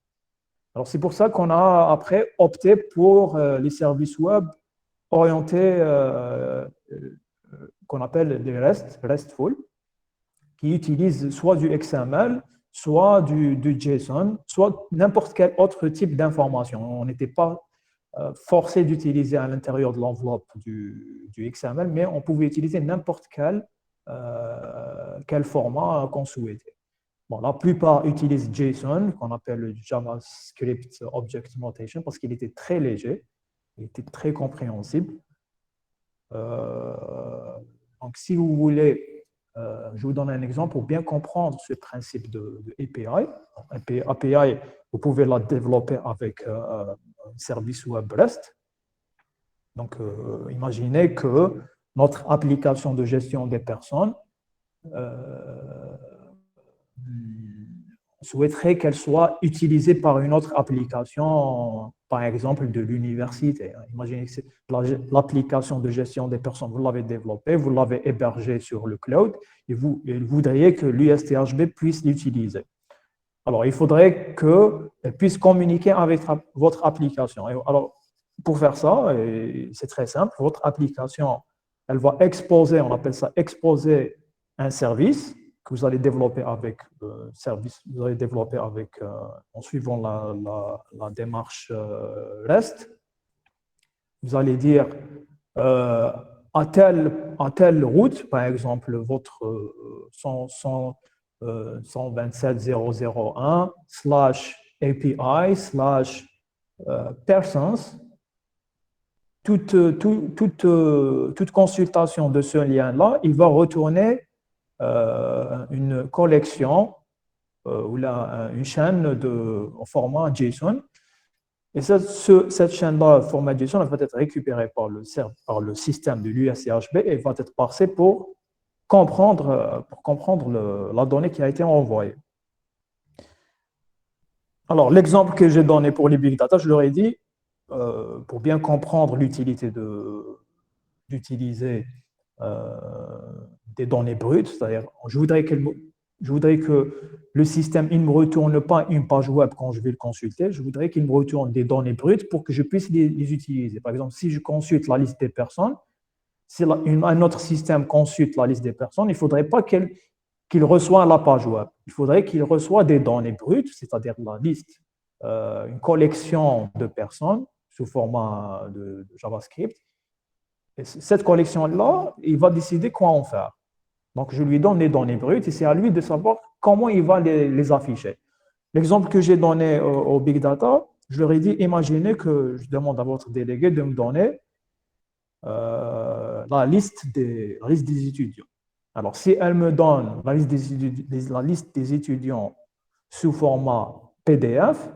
Alors c'est pour ça qu'on a après opté pour les services web orientés qu'on appelle les RESTful, qui utilisent soit du XML, soit du JSON, soit n'importe quel autre type d'information. On n'était pas forcé d'utiliser à l'intérieur de l'enveloppe du XML, mais on pouvait utiliser n'importe quel format qu'on souhaitait. Bon, la plupart utilisent JSON, qu'on appelle le JavaScript Object Notation, parce qu'il était très léger, il était très compréhensible. Donc, si vous voulez, je vous donne un exemple pour bien comprendre ce principe de API. API, vous pouvez la développer avec un service web REST. Donc, imaginez que notre application de gestion des personnes, on souhaiterait qu'elle soit utilisée par une autre application, par exemple de l'université. Imaginez que l'application de gestion des personnes, vous l'avez développée, vous l'avez hébergée sur le cloud et vous voudriez que l'USTHB puisse l'utiliser. Alors, il faudrait qu'elle puisse communiquer avec votre application. Et alors, pour faire ça, c'est très simple, votre application, elle va exposer, on appelle ça exposer un service que vous allez développer avec en suivant la démarche REST. Vous allez dire à telle route, par exemple, votre 127.001/API/persons, toute consultation de ce lien-là, il va retourner une collection ou une chaîne en format JSON. Et cette chaîne-là, format JSON, elle va être récupérée par le système de l'USTHB et va être parsée pour comprendre la donnée qui a été envoyée. Alors, l'exemple que j'ai donné pour les big data, je leur ai dit, pour bien comprendre l'utilité d'utiliser des données brutes, c'est-à-dire je voudrais que le système ne me retourne pas une page web quand je vais le consulter, je voudrais qu'il me retourne des données brutes pour que je puisse les utiliser. Par exemple, si je consulte la liste des personnes, si un autre système consulte la liste des personnes, il ne faudrait pas qu'il reçoive la page web. Il faudrait qu'il reçoive des données brutes, c'est-à-dire la liste, une collection de personnes sous format de JavaScript. Et cette collection-là, il va décider quoi en faire. Donc, je lui donne les données brutes et c'est à lui de savoir comment il va les afficher. L'exemple que j'ai donné au Big Data, je leur ai dit, imaginez que je demande à votre délégué de me donner la liste des étudiants. Alors, si elle me donne la liste des étudiants sous format PDF,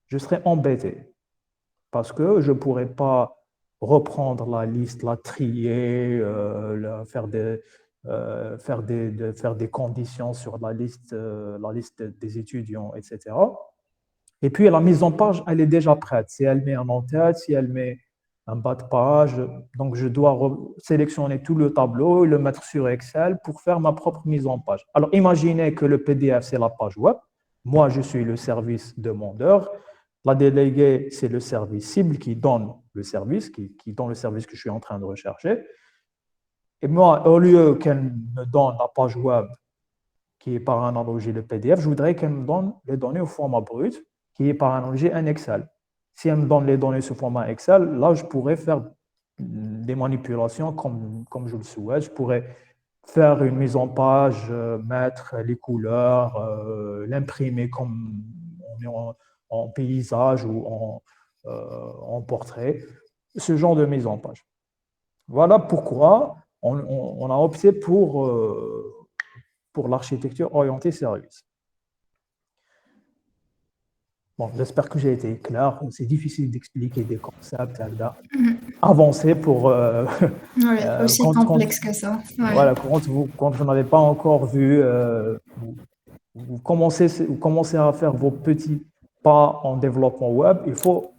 je serai embêté parce que je ne pourrais pas reprendre la liste, la trier, faire faire des conditions sur la liste des étudiants, etc. Et puis, la mise en page, elle est déjà prête. Si elle met un en-tête, si elle met un bas de page, donc je dois sélectionner tout le tableau et le mettre sur Excel pour faire ma propre mise en page. Alors, imaginez que le PDF, c'est la page web. Moi, je suis le service demandeur. La déléguée, c'est le service cible qui donne le service, qui donne le service que je suis en train de rechercher. Et moi, au lieu qu'elle me donne la page web qui est par analogie le PDF, je voudrais qu'elle me donne les données au format brut qui est par analogie un Excel. Si elle me donne les données sous format Excel, là, je pourrais faire des manipulations comme je le souhaite. Je pourrais faire une mise en page, mettre les couleurs, l'imprimer comme on est en paysage ou en portrait, ce genre de mise en page. Voilà pourquoi on a opté pour l'architecture orientée service. Bon, j'espère que j'ai été clair. C'est difficile d'expliquer des concepts avancés pour... aussi complexe que ça. Ouais. Voilà, quand vous n'avez pas encore vu, vous commencez à faire vos petits pas en développement web, il faut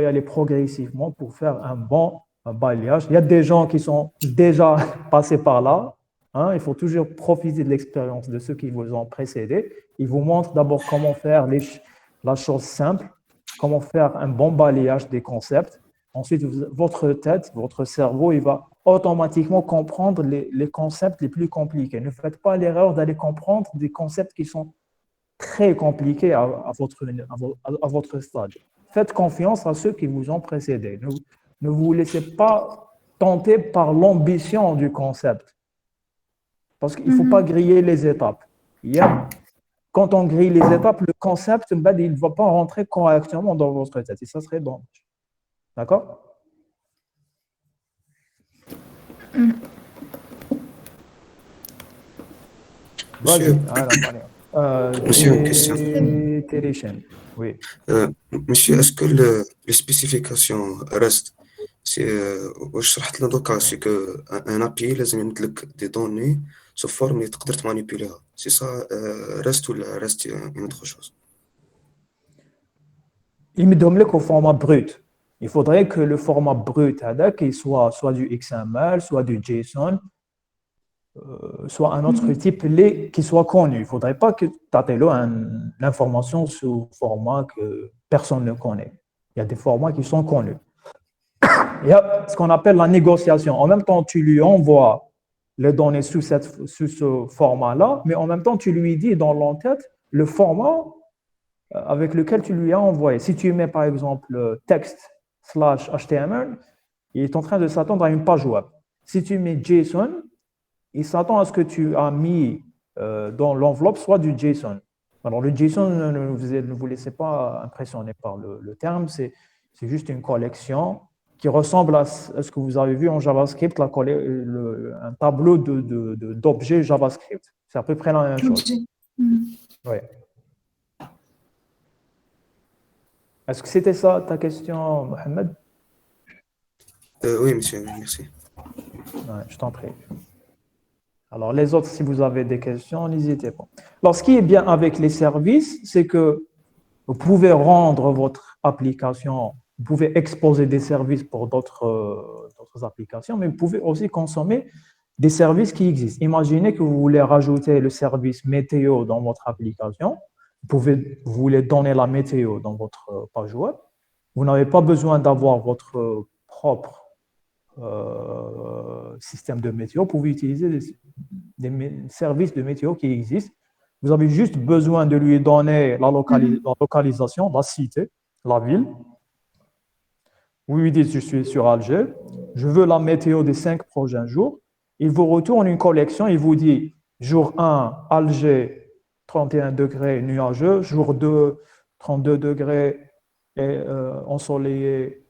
y aller progressivement pour faire un bon balayage. Il y a des gens qui sont déjà passés par là. Hein, il faut toujours profiter de l'expérience de ceux qui vous ont précédé. Ils vous montrent d'abord comment faire la chose simple, comment faire un bon balayage des concepts. Ensuite, votre tête, votre cerveau, il va automatiquement comprendre les concepts les plus compliqués. Ne faites pas l'erreur d'aller comprendre des concepts qui sont très compliqués à votre stade. Faites confiance à ceux qui vous ont précédé. Ne vous laissez pas tenter par l'ambition du concept. Parce qu'il ne faut pas griller les étapes. Quand on grille les étapes, le concept, il ne va pas rentrer correctement dans votre tête. Et ça serait dommage. D'accord? Monsieur, monsieur, une question. Oui. Monsieur, est-ce que les spécifications restent واش شرحت له دوكا سي كو ان ابي لازم يمدلك دي دوني سو فورم اللي تقدر تمانيبيليها سي سا ريست ولا ريست une autre chose. Il me donne au format brut. Il faudrait que le format brut qu'il soit du XML, soit du JSON, soit un autre type qui soit connu. Il ne faudrait pas que tu aies l'information sous format que personne ne connaît. Il y a des formats qui sont connus. Il y a ce qu'on appelle la négociation. En même temps, tu lui envoies les données sous ce format-là, mais en même temps, tu lui dis dans l'entête le format avec lequel tu lui as envoyé. Si tu mets par exemple texte/HTML, il est en train de s'attendre à une page web. Si tu mets JSON, il s'attend à ce que tu as mis dans l'enveloppe soit du JSON. Alors le JSON, ne vous laissez pas impressionner par le terme, c'est juste une collection qui ressemble à ce que vous avez vu en JavaScript, un tableau d'objets JavaScript. C'est à peu près la même chose. Oui. Est-ce que c'était ça ta question, Mohamed? Oui, monsieur, merci. Ouais, je t'en prie. Alors, les autres, si vous avez des questions, n'hésitez pas. Alors, ce qui est bien avec les services, c'est que vous pouvez rendre votre application, vous pouvez exposer des services pour d'autres applications, mais vous pouvez aussi consommer des services qui existent. Imaginez que vous voulez rajouter le service météo dans votre application. Vous voulez donner la météo dans votre page web. Vous n'avez pas besoin d'avoir votre propre système de météo. Vous pouvez utiliser des services de météo qui existent. Vous avez juste besoin de lui donner la localisation, la cité, la ville. Vous lui dites, je suis sur Alger, je veux la météo des 5 prochains jours. Il vous retourne une collection, il vous dit, jour 1, Alger, 31 degrés nuageux, jour 2, 32 degrés et ensoleillé,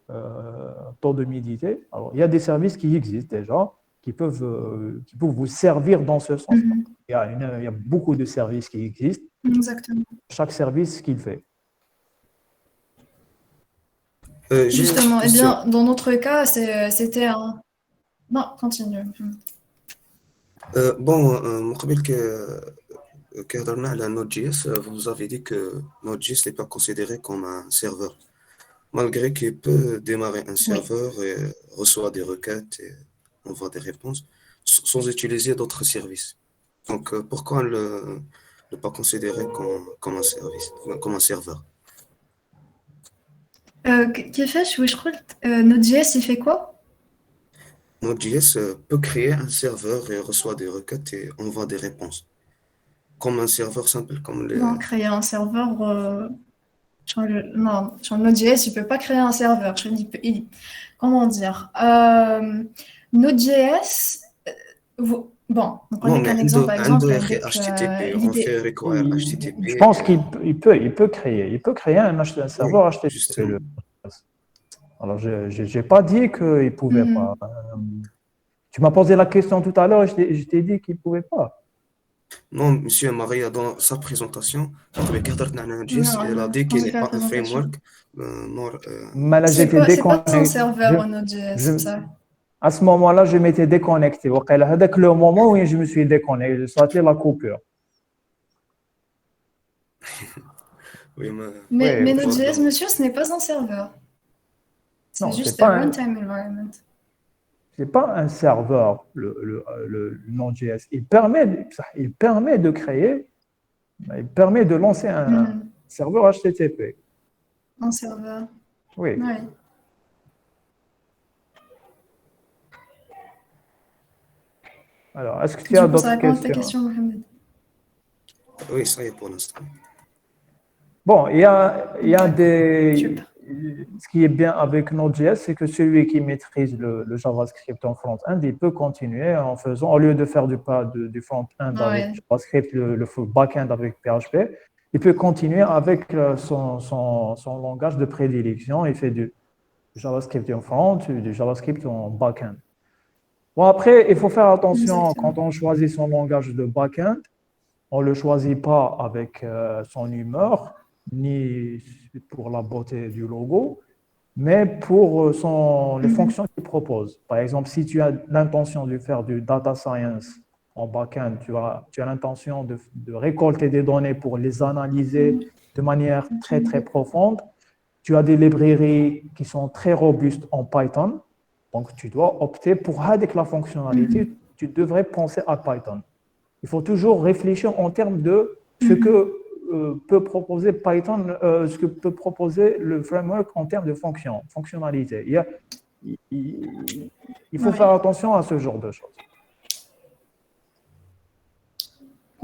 taux d'humidité. Alors, il y a des services qui existent déjà, qui peuvent vous servir dans ce sens. Il y a beaucoup de services qui existent. Exactement. Chaque service, ce qu'il fait. Justement, eh bien, dans notre cas, c'était un... Non, continue. مقبل كهضرنا على Node.js, vous avez dit que Node.js n'est pas considéré comme un serveur, malgré qu'il peut démarrer un Oui. serveur et reçoit des requêtes et envoie des réponses sans utiliser d'autres services. Donc, pourquoi ne pas considérer comme un service, comme un serveur? كيفاش واش قلت Node.js il fait quoi Node.js peut créer un serveur et reçoit des requêtes et envoie des réponses. Comme un serveur simple, comme les... Non, créer un serveur. Non, sur Node.js, il ne peut pas créer un serveur. Comment dire Node.js. Bon, on Non, connaît mais un exemple, par exemple, avec HTTP, on fait require HTTP. Je pense qu'il peut créer un serveur HTTP. Justement. Alors, je n'ai pas dit qu'il ne pouvait pas. Tu m'as posé la question tout à l'heure et je t'ai dit qu'il ne pouvait pas. Non, monsieur Maria, dans sa présentation, il a dit qu'il n'est pas un framework. Mais là, j'étais C'est pas déconnecté. un serveur en Node.js, ça. À ce moment-là, je m'étais déconnecté. C'est le moment où je me suis déconnecté, c'était la coupure. Oui, Mais Node.js, monsieur, ce n'est pas un serveur. C'est juste un runtime environment. Ce n'est pas un serveur, le Node.js. Il permet de créer, il permet de lancer un serveur HTTP. Un serveur. Oui. Ouais. Alors, est-ce que tu as d'autres questions? questions? Ta question, Mohamed. Oui, ça y est pour l'instant. Bon, il y a des... Super. Ce qui est bien avec Node.js, c'est que celui qui maîtrise le JavaScript en front-end, il peut continuer en faisant, au lieu de faire du front-end avec JavaScript, le back-end avec PHP, il peut continuer avec son langage de prédilection. Il fait du JavaScript en front, du JavaScript en back-end. Bon, après, il faut faire attention quand on choisit son langage de back-end, on ne le choisit pas avec son humeur, ni pour la beauté du logo, mais pour les fonctions qu'il propose. Par exemple, si tu as l'intention de faire du data science en back-end, tu as l'intention de récolter des données pour les analyser de manière très, très profonde, tu as des librairies qui sont très robustes en Python, donc tu dois opter pour avec la fonctionnalité, tu devrais penser à Python. Il faut toujours réfléchir en termes de ce que peut proposer Python, ce que peut proposer le framework en termes de fonctionnalité. Il faut faire attention à ce genre de choses.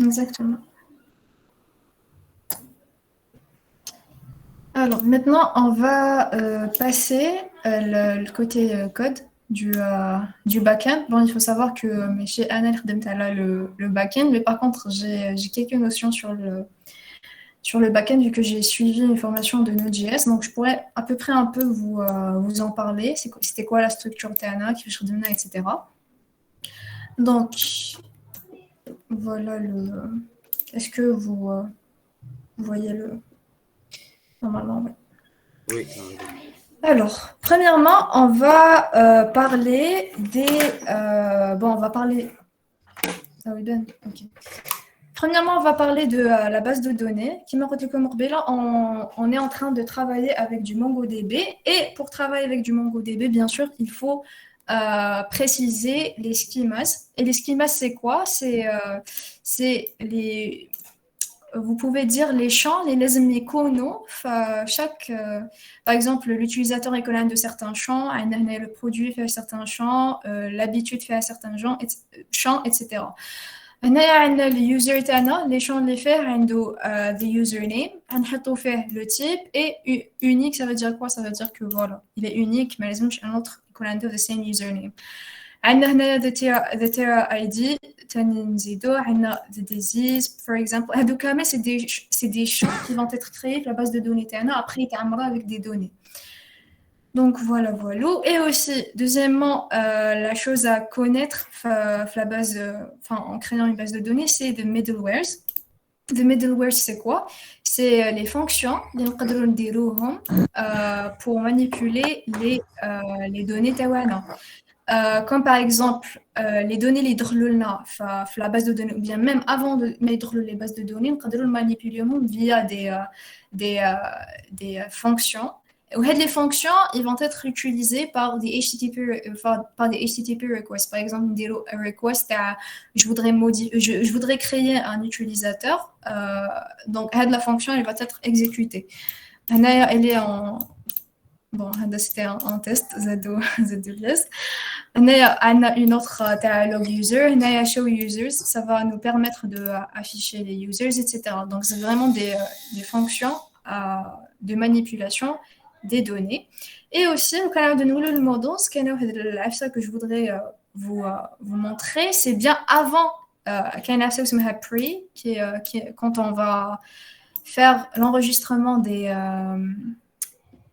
Exactement. Alors, maintenant, on va passer le côté code du back-end. Bon, il faut savoir que chez Anna, le back-end, mais par contre, j'ai quelques notions sur le back-end, vu que j'ai suivi une formation de Node.js. Donc, je pourrais à peu près un peu vous en parler. C'était quoi la structure TANA, etc. Donc, voilà Est-ce que vous voyez le... Normalement, oui. Oui. Alors, premièrement, on va parler des... on va parler... Ah oui, Ben, ok. Premièrement, on va parler de la base de données. On est en train de travailler avec du MongoDB. Et pour travailler avec du MongoDB, bien sûr, il faut préciser les schemas. Et les schemas, c'est quoi? C'est les... Vous pouvez dire les champs, les méconos. Par exemple, l'utilisateur est collant de certains champs, le produit fait certains champs, l'habitude fait certains champs, etc. هنا le user تاعنا les champs اللي فيه عنده the username هنحطوا فيه le type et unique. Ça veut dire quoi? Ça veut dire que voilà, il est unique, mais لازمش un autre يكون عنده the same username. عندنا هنا the Terra ID تنزيدو عندنا the disease par exemple. هادو كامل c'est des champs qui vont être créés في la base de données تاعنا après يتعمروا avec des données. Donc voilà. Et aussi, deuxièmement, la chose à connaître la base, en créant une base de données, c'est de middlewares. The middlewares, c'est quoi? C'est les fonctions pour manipuler les données tawana. comme par exemple les données les drôles la base de données ou bien même avant de mettre les bases de données on peut manipuler via des fonctions et les fonctions ils vont être utilisées par des HTTP requests par exemple un request je voudrais créer un utilisateur donc la fonction elle va être exécutée elle est en bon c'était un test Z2 on a une autre log user, on a show users, ça va nous permettre d'afficher les users, etc. Donc, c'est vraiment des fonctions de manipulation des données. Et aussi, le canal de nous, le modèle, ce que je voudrais vous montrer, c'est bien avant pre, qui est quand on va faire l'enregistrement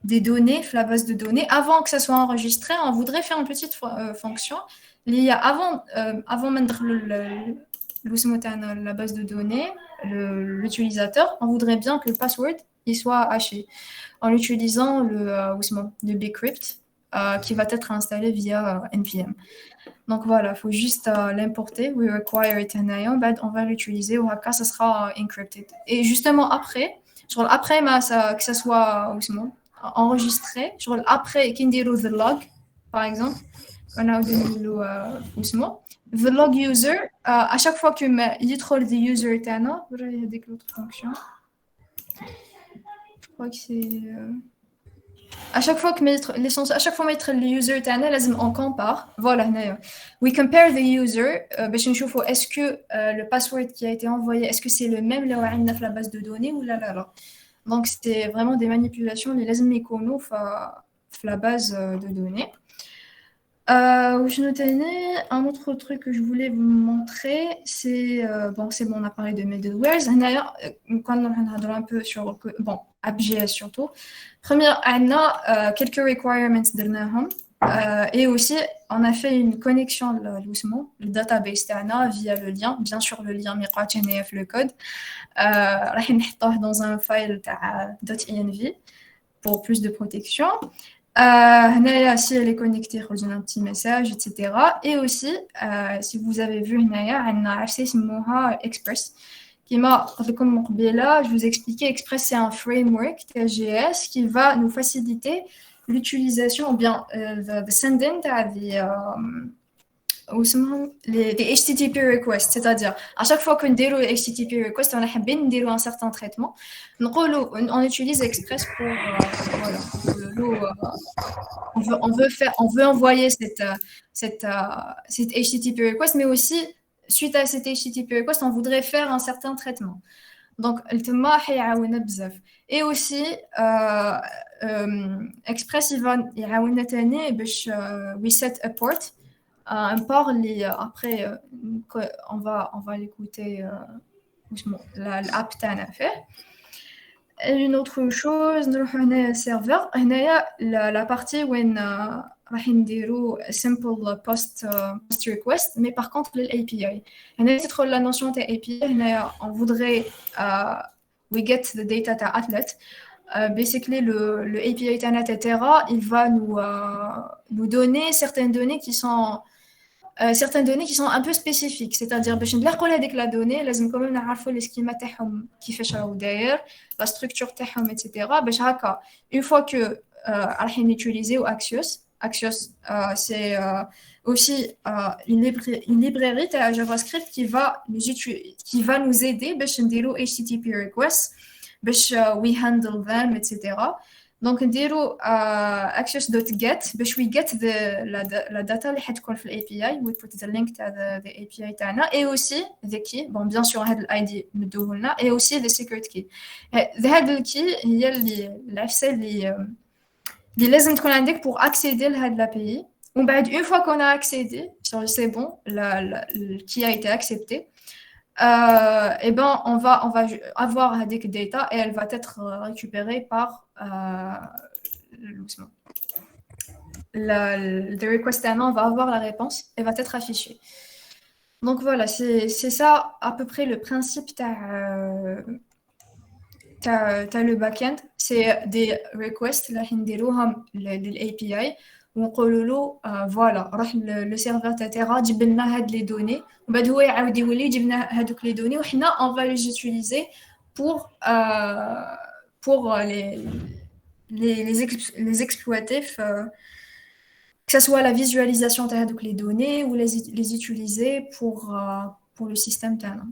des données, la base de données. Avant que ça soit enregistré, on voudrait faire une petite fonction. Avant mettre la base de données, l'utilisateur, on voudrait bien que le password il soit haché en utilisant le bcrypt qui va être installé via NPM. Donc voilà, il faut juste l'importer. We require it on va l'utiliser ou cas ça sera encrypted. Et justement après que ça soit enregistré après كنديروا the log par exemple on a the log user à chaque fois que يدخل the user تاعنا هذيك l'autre fonction je crois que c'est à chaque fois que mettre le user تاعنا لازم on compare voilà هنايا we compare the user باش نشوفوا est-ce que le password qui a été envoyé est-ce que c'est le même اللي عندنا في la base de données ou là. Donc, c'est vraiment des manipulations, les lazim icono la base de données. Je notais un autre truc que je voulais vous montrer, c'est on a parlé de middlewares. D'ailleurs, quand on a un peu sur AppJS surtout. Première, on a quelques requirements de et aussi, on a fait une connexion doucement, le database via le lien, bien sûr le lien miqat le code. راح نحطوه dans un file .env pour plus de protection. هنايا si elle est connectée un petit message etc. Et aussi si vous avez vu هنايا عندنا عرسة اسمها Express كما قلت لكم من قبيله je vous expliquais Express c'est un framework TJS qui va nous faciliter l'utilisation ou bien the sending des HTTP requests, c'est-à-dire à chaque fois qu'on déroule HTTP request, on a bien un certain traitement. Donc on utilise Express pour voilà, on veut envoyer cette HTTP request, mais aussi suite à cette HTTP request, on voudrait faire un certain traitement. Donc et aussi Express il va يعاوننا تاني باش reset a port un port après on va l'écouter l'app تاعنا fait. Une autre chose نروح هنا serveur هنايا la partie où راح نديرو simple post request mais par contre l'API هنا تدخل la notion تاع API هنايا on voudrait we get the data تاع athlete. Basically le API تاعنا Terra il va nous donner certaines données qui sont un peu spécifiques, c'est-à-dire باش نلاقوا هذيك la donnée لازم quand même نعرفوا les schémas تاعهم كيفاش راهو داير la structure تاعهم etc. باش هكا une fois que راح نutiliser Axios c'est aussi une librairie تاع JavaScript qui va nous aider باش نديروا HTTP requests باش we handle them etc. Donc نديروا axios.get باش we get la data اللي حتكون في API we put the link تاع the API تاعنا et aussi the key bon bien sûr هذا ID ندوه لنا et aussi the secret key. هذا الكي هي l'accès اللي لازم تكون عندك pour accéder لهاد l'API. ومن بعد une fois qu'on a accédé c'est bon le key a été accepté. Et ben on va avoir des data et elle va être récupérée par le request on va avoir la réponse et va être affichée. Donc voilà, c'est ça à peu près le principe t'as le backend, c'est des requests là l'API ونقولوا له فوالا روح لو سيرفر تاع تيرا جيب لنا هاد لي دوني ومن بعد هو يعاود يولي يجيب لنا هادوك لي دوني وحنا اون فا لي جوتيليزي بور pour les exploiter, que ce soit la visualisation de les données ou les utiliser pour le système talent.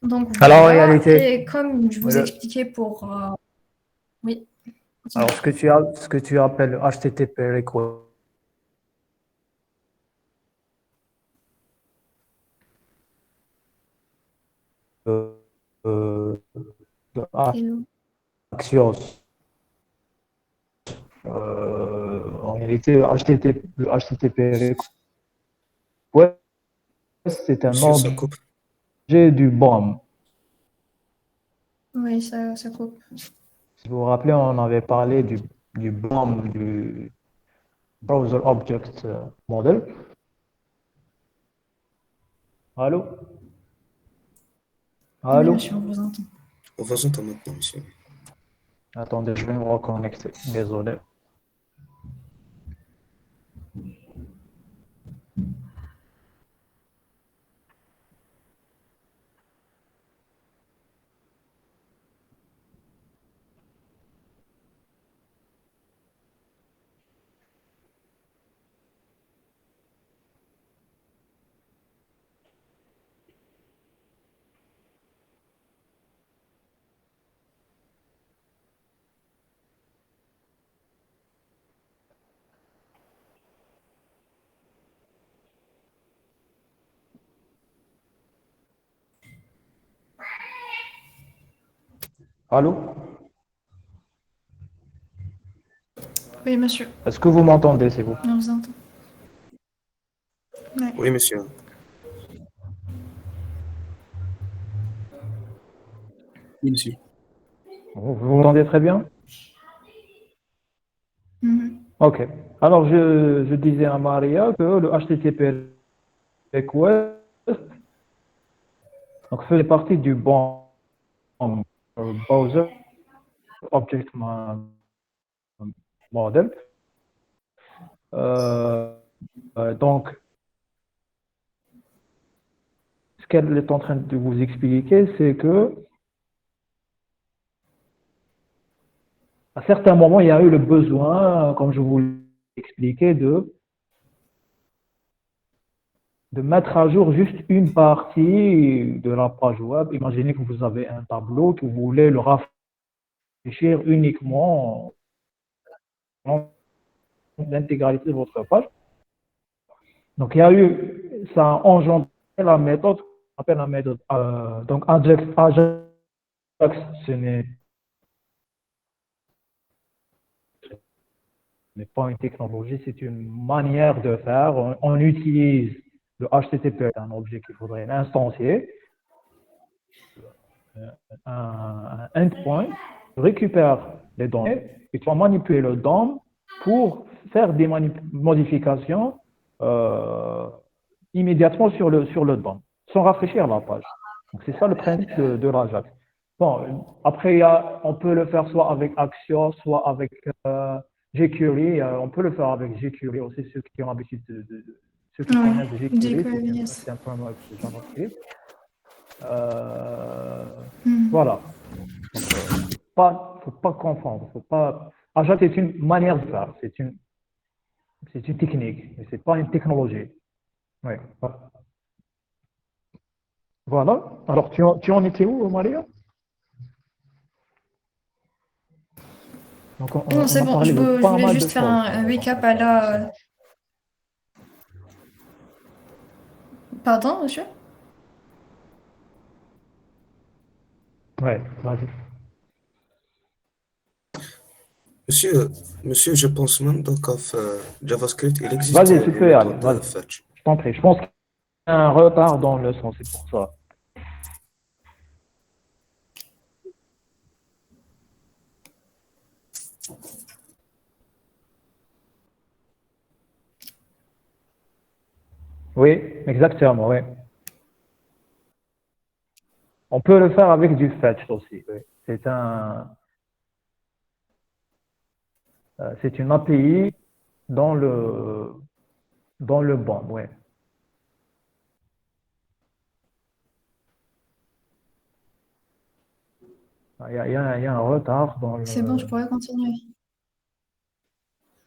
Donc Alors, en voilà, réalité, et comme je vous expliquais pour... oui. Alors, ce que tu appelles le HTTP request, de Axios, en réalité, le HTTP request, c'est un Monsieur, ça coupe. objet du BOM. Oui, ça coupe. Si vous vous rappelez, on avait parlé du BOM, du Browser Object Model. Allô? Allô? Oui, monsieur, on vous entend. On vous entend maintenant, monsieur. Attendez, je vais me reconnecter. Désolé. Allô? Oui, monsieur, Est-ce que vous m'entendez, c'est vous? on vous entend. Ouais. Oui, monsieur. Oui, monsieur. Vous m'entendez très bien? Mhm. Ok. Alors, je disais à Maria que le HTTP request donc, faisait partie du BOM, Browser Object Model. Donc, ce qu'elle est en train de vous expliquer, c'est que à certains moments, il y a eu le besoin, comme je vous l'ai expliqué, de mettre à jour juste une partie de la page web. Imaginez que vous avez un tableau, que vous voulez le rafraîchir uniquement en l'intégralité de votre page. Donc, il y a eu, ça a engendré la méthode, on appelle la méthode, donc Ajax, ce n'est pas une technologie, c'est une manière de faire. On utilise le HTTP, un objet qu'il faudrait l'instancier, un endpoint récupère les données et tu vas manipuler le DOM pour faire des modifications immédiatement sur le DOM, sans rafraîchir la page. Donc c'est ça le principe de l'Ajax. Bon, après, on peut le faire soit avec Axios, soit avec jQuery. On peut le faire avec jQuery aussi, ceux qui ont l'habitude ceux qui connaissent jQuery, c'est un framework de JavaScript. Voilà. Faut pas confondre. Ajax c'est une manière de faire, c'est une technique, mais c'est pas une technologie. Ouais. Voilà. Alors tu en étais où, Maria? Donc, Non, c'est bon, je voulais juste faire un recap à la... Pardon, monsieur? Ouais, vas-y. Monsieur, je pense même donc que JavaScript, il existe. Vas-y, tu peux y aller. Vas-y. Fetch. Je t'en prie. Je pense qu'il y a un retard dans le son, c'est pour ça. Oui, exactement, oui. On peut le faire avec du fetch aussi. Oui. C'est une API dans le banc, ouais. Il y a un retard C'est bon, je pourrais continuer.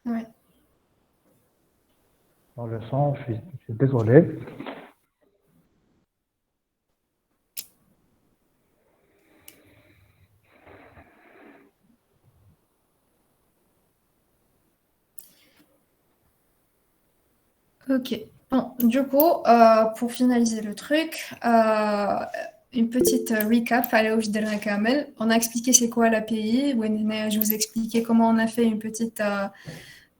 Ouais. dans le son, je suis désolé. Ok. Bon, du coup, pour finaliser le truc, une petite recap. Kamel. On a expliqué c'est quoi l'API. Je vous ai expliqué comment on a fait une petite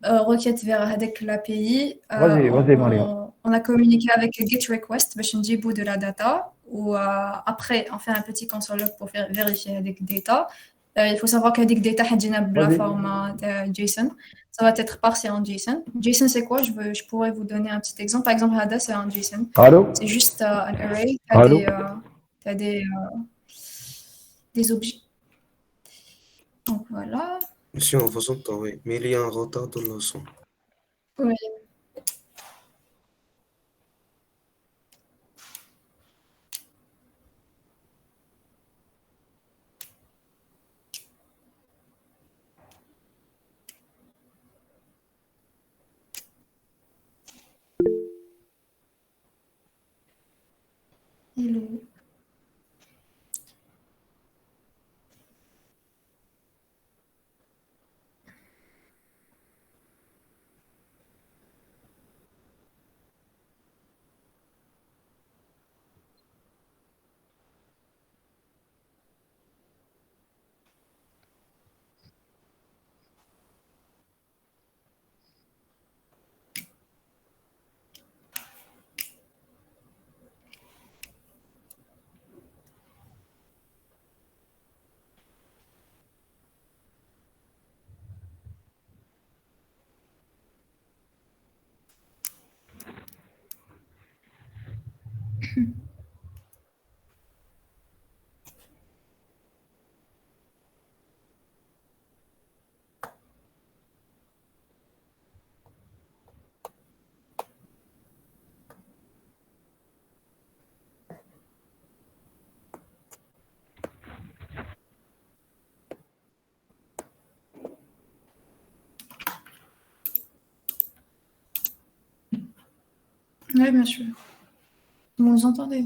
requête vers avec l'API. Vas-y, Maria. On a communiqué avec GetRequest باش نجيبوا de la data. Ou après, on fait un petit console log pour faire vérifier avec data. Il faut savoir qu'avec data, la Vas-y. format JSON. Ça va être parsé en JSON. JSON, c'est quoi? Je pourrais vous donner un petit exemple. Par exemple, Hada, c'est un JSON. Allô? C'est juste un array. Allô? Tu as des objets. Donc voilà. Monsieur, on vous entend, oui, mais il y a un retard dans le son. Oui. Hello. Oui, bien sûr. Vous nous entendez?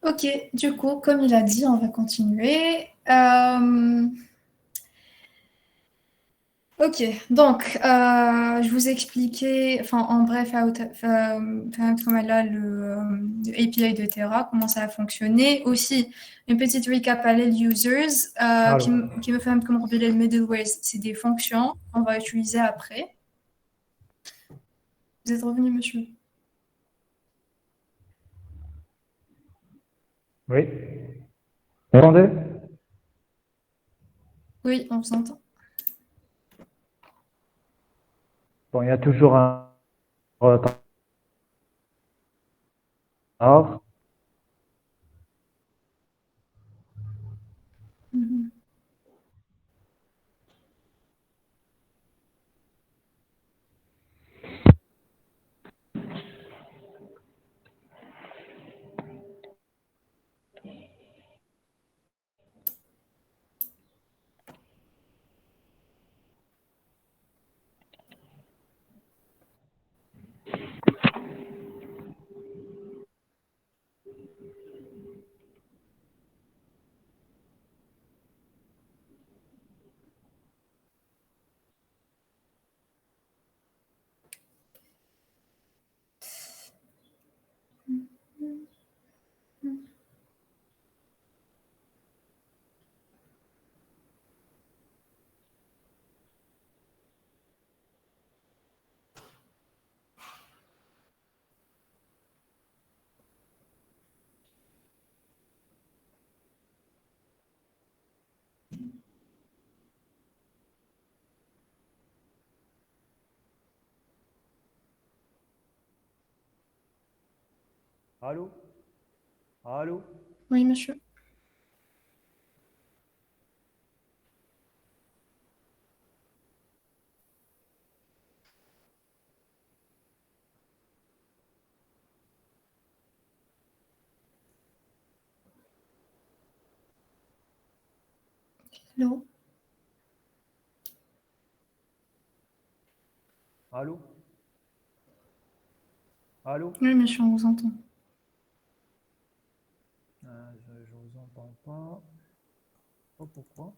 Ok, du coup, comme il a dit, on va continuer. Ok, donc je vous ai expliqué, enfin en bref, comment là le API de Terra, comment ça a fonctionné. Aussi, une petite recap à les users qui me fait comment revealer le middleware, c'est des fonctions qu'on va utiliser après. Vous êtes revenu, monsieur? Oui. Vous entendez? Oui, on vous entend. Bon, il y a toujours un retard. Mhm. Allô? Allô? Oui, monsieur. Allô? Allô? Allô? Oui, monsieur, on vous entend. Je vous entends pas. Oh, pourquoi?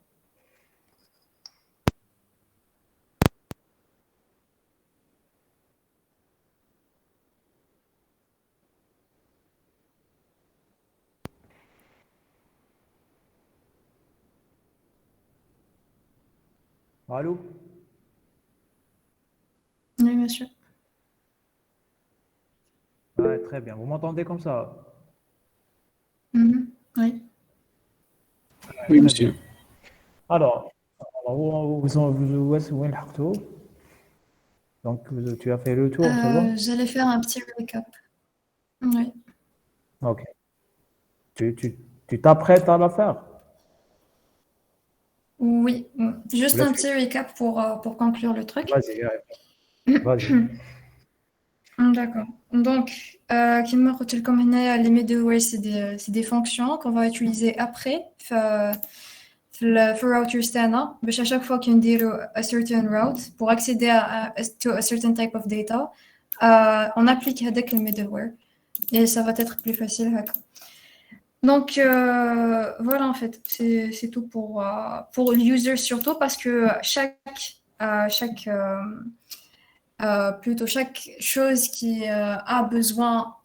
Allô? Oui, monsieur. Ouais, très bien. Vous m'entendez comme ça? Mhm. Oui. Oui, Très bien. monsieur. Alors, où est-ce que donc, tu as fait le tour, c'est bon? J'allais faire un petit récap. Oui. Ok. Tu t'apprêtes à la faire? Oui. Vous Juste l'avez un fait. petit récap pour conclure le truc. Vas-y, ouais, vas-y. D'accord. Donc, كما قلت لكم هنايا les middleware c'est des fonctions qu'on va utiliser après في الراوتر تاعنا باش à chaque fois كنديروا a certain route pour accéder to a certain type of data on applique هذاك le middleware et ça va être plus facile هكا. Donc voilà en fait c'est tout pour le user surtout parce que plutôt chaque chose qui a besoin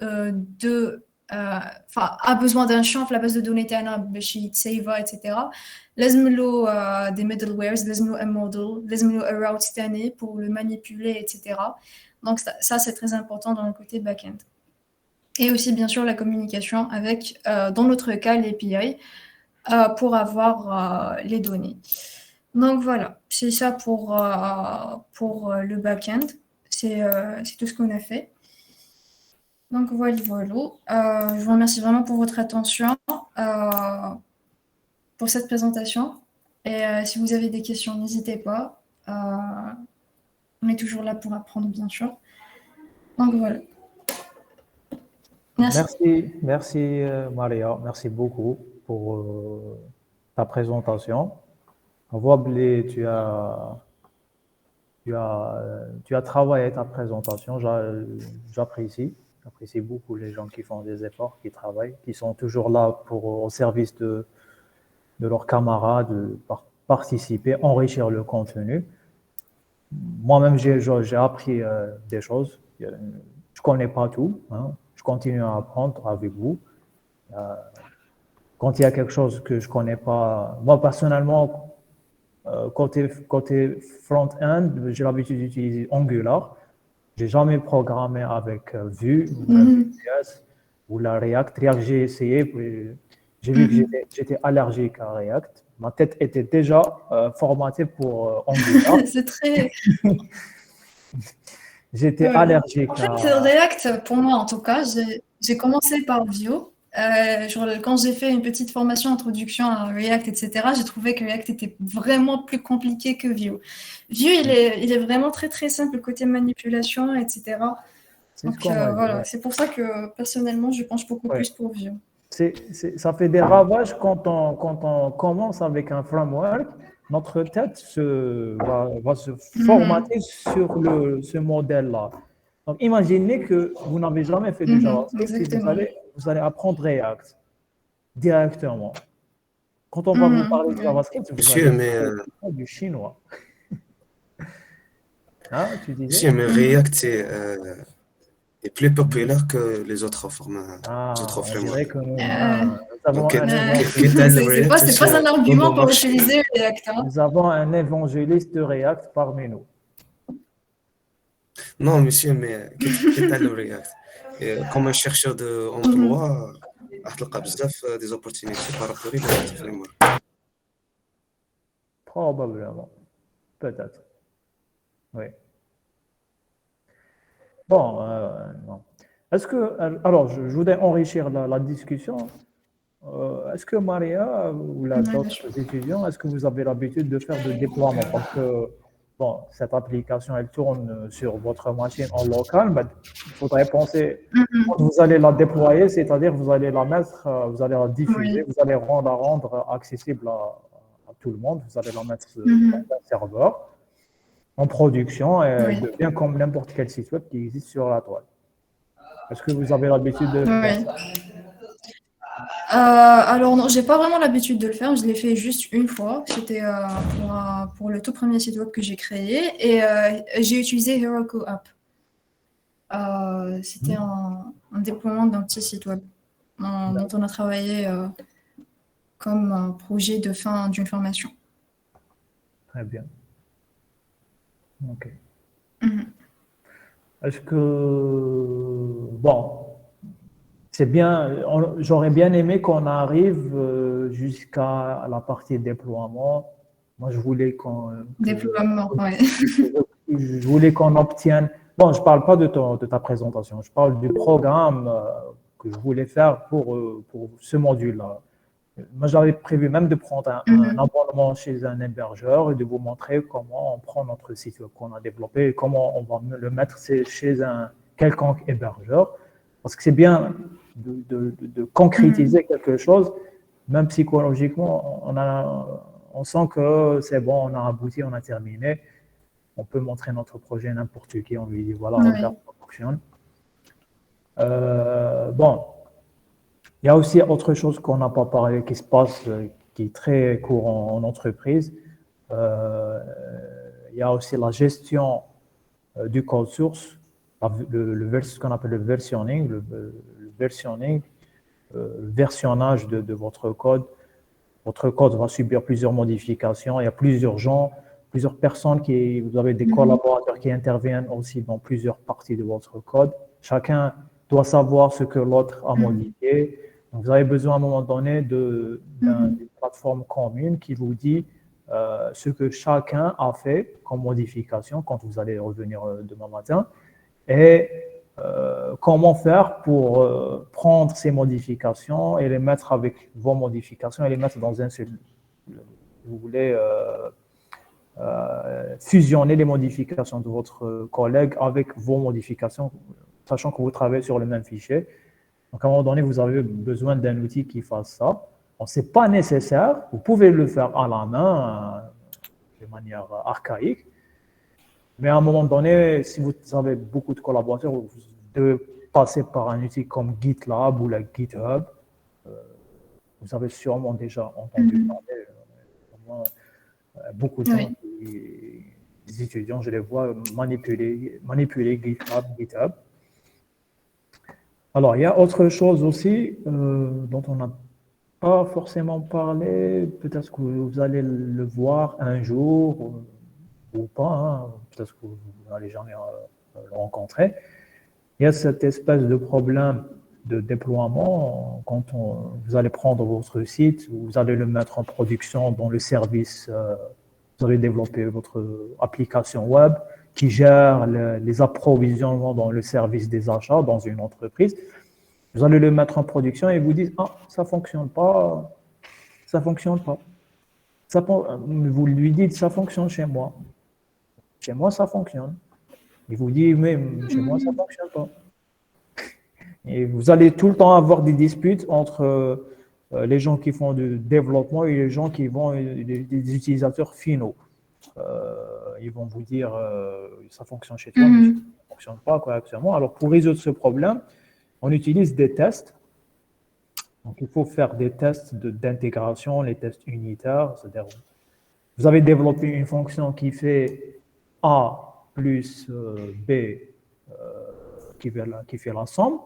a besoin d'un champ في la base de données تاعنا باش يتسيفا etc. لازم له des middlewares لازم له un model لازم له un route تاني pour le manipuler etc. Donc ça c'est très important dans le côté back-end. Et aussi bien sûr la communication avec dans notre cas l'API pour avoir les données. Donc voilà, c'est ça pour le back-end. C'est tout ce qu'on a fait. Donc voilà. Je vous remercie vraiment pour votre attention, pour cette présentation. Et si vous avez des questions, n'hésitez pas. On est toujours là pour apprendre, bien sûr. Donc voilà. Merci. Merci Maria, merci beaucoup pour ta présentation. On voit que tu as travaillé ta présentation. J'apprécie beaucoup les gens qui font des efforts, qui travaillent, qui sont toujours là au service de leurs camarades, participer, enrichir le contenu. Moi-même, j'ai appris des choses. Je ne connais pas tout. Hein. Je continue à apprendre avec vous. Quand il y a quelque chose que je ne connais pas, moi personnellement, côté front-end, j'ai l'habitude d'utiliser Angular. Je n'ai jamais programmé avec Vue ou Vue.js ou la React. React, j'ai essayé, puis j'ai vu que j'étais allergique à React. Ma tête était déjà formatée pour Angular. C'est très. J'étais Ouais. allergique En fait, à... React, pour moi en tout cas, j'ai commencé par Vue. Quand j'ai fait une petite formation introduction à React, etc., j'ai trouvé que React était vraiment plus compliqué que Vue. Vue, il est vraiment très très simple côté manipulation, etc. Donc voilà, c'est pour ça que personnellement, je penche beaucoup plus pour Vue. Ça fait des ravages quand on commence avec un framework. Notre tête va se formater sur ce modèle-là. Donc, imaginez que vous n'avez jamais fait du JavaScript et vous allez apprendre React directement. Quand on va vous parler de JavaScript, vous Monsieur, allez mais, faire du chinois. Hein, tu disais? monsieur, mais React est plus populaire que les autres les autres On dirait frameworks. que nous avons Donc, un React c'est sur pas un dans le argument pour marché. utiliser React. Hein. Nous avons un évangéliste de React parmi nous. Non, monsieur, mais qu'est-ce le React? Comme un chercheur d'emploi, هتلقى بزاف des opportunités par rapport à React framework. Probablement. Peut-être. Oui. Bon, non. Est-ce que, alors, je voudrais enrichir la discussion. Est-ce que Maria ou Ouais, bien d'autres sûr. étudiants, est-ce que vous avez l'habitude de faire de déploiement? Parce que, bon, cette application, elle tourne sur votre machine en local, mais il faudrait penser, Mhm. quand vous allez la déployer, c'est-à-dire vous allez la mettre, vous allez la diffuser, Oui. vous allez la rendre accessible à tout le monde, vous allez la mettre dans Mhm. un serveur en production, et elle Oui. devient comme n'importe quel site web qui existe sur la toile. Est-ce que vous avez l'habitude de faire Oui. ça? Alors non, j'ai pas vraiment l'habitude de le faire. Je l'ai fait juste une fois. C'était pour le tout premier site web que j'ai créé et j'ai utilisé Heroku App. C'était un déploiement d'un petit site web dont on a travaillé comme un projet de fin d'une formation. Très bien. OK. Mhm. Est-ce que, bon, c'est bien, j'aurais bien aimé qu'on arrive jusqu'à la partie déploiement. Moi, je voulais Déploiement, ouais. je voulais qu'on obtienne, bon, je ne parle pas de ta présentation, je parle du programme que je voulais faire pour ce module-là. Moi, j'avais prévu même de prendre un Mhm. abonnement chez un hébergeur et de vous montrer comment on prend notre site web qu'on a développé et comment on va le mettre chez un quelconque hébergeur. Parce que c'est bien de concrétiser quelque chose, même psychologiquement, on sent que c'est bon, on a abouti, on a terminé. On peut montrer notre projet à n'importe qui, on lui dit voilà, regarde, Oui. ça fonctionne. Bon, il y a aussi autre chose qu'on n'a pas parlé qui se passe, qui est très courant en entreprise. Euh, il y a aussi la gestion du code source, ce qu'on appelle le versionning, versionning, le versionnage de votre code. Votre code va subir plusieurs modifications. Il y a plusieurs gens, plusieurs personnes vous avez des collaborateurs qui interviennent aussi dans plusieurs parties de votre code. Chacun doit savoir ce que l'autre a modifié. Donc, vous avez besoin à un moment donné d'une plateforme commune qui vous dit ce que chacun a fait comme modification quand vous allez revenir demain matin et comment faire pour prendre ces modifications et les mettre avec vos modifications et les mettre dans un seul. Vous voulez fusionner les modifications de votre collègue avec vos modifications, sachant que vous travaillez sur le même fichier. Donc, à un moment donné, vous avez besoin d'un outil qui fasse ça. Bon, ce n'est pas nécessaire. Vous pouvez le faire à la main de manière archaïque. Mais à un moment donné, si vous avez beaucoup de collaborateurs, vous devez passer par un outil comme GitLab ou la GitHub. Vous avez sûrement déjà entendu parler. Beaucoup de gens, les étudiants, je les vois manipuler GitLab, GitHub. Alors, il y a autre chose aussi dont on n'a pas forcément parlé. Peut-être que vous allez le voir un jour ou pas. Hein. Peut-être que vous n'allez jamais le rencontrer. Il y a cette espèce de problème de déploiement quand vous allez prendre votre site, vous allez le mettre en production dans le service. Vous allez développer votre application web qui gère les approvisionnements dans le service des achats dans une entreprise. Vous allez le mettre en production et vous dites « Ah, ça ne fonctionne pas, ça ne fonctionne pas. » Vous lui dites « Ça fonctionne chez moi. Chez moi, ça fonctionne. » Il vous dit « Mais chez moi, ça ne fonctionne pas. » Et vous allez tout le temps avoir des disputes entre les gens qui font du développement et les gens qui vont, des utilisateurs finaux. Ils vont vous dire ça fonctionne chez toi, mais ça ne fonctionne pas correctement. Alors, pour résoudre ce problème, on utilise des tests. Donc, il faut faire des tests d'intégration, les tests unitaires. C'est-à-dire, vous avez développé une fonction qui fait A plus B qui fait la somme.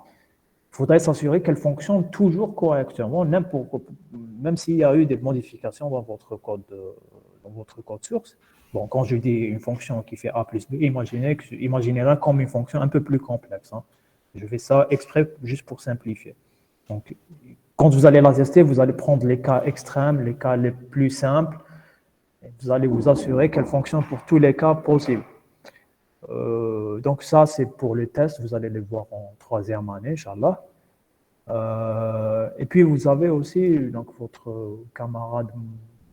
Il faudrait s'assurer qu'elle fonctionne toujours correctement, même s'il y a eu des modifications dans votre code source. Bon, quand je dis une fonction qui fait A plus B, imaginez-la comme une fonction un peu plus complexe. Hein. Je fais ça exprès juste pour simplifier. Donc, quand vous allez la tester, vous allez prendre les cas extrêmes, les cas les plus simples, et vous allez vous assurer qu'elle fonctionne pour tous les cas possibles. Donc ça, c'est pour les tests. Vous allez les voir en 3e année, Inch'Allah. Et puis, vous avez aussi donc, votre camarade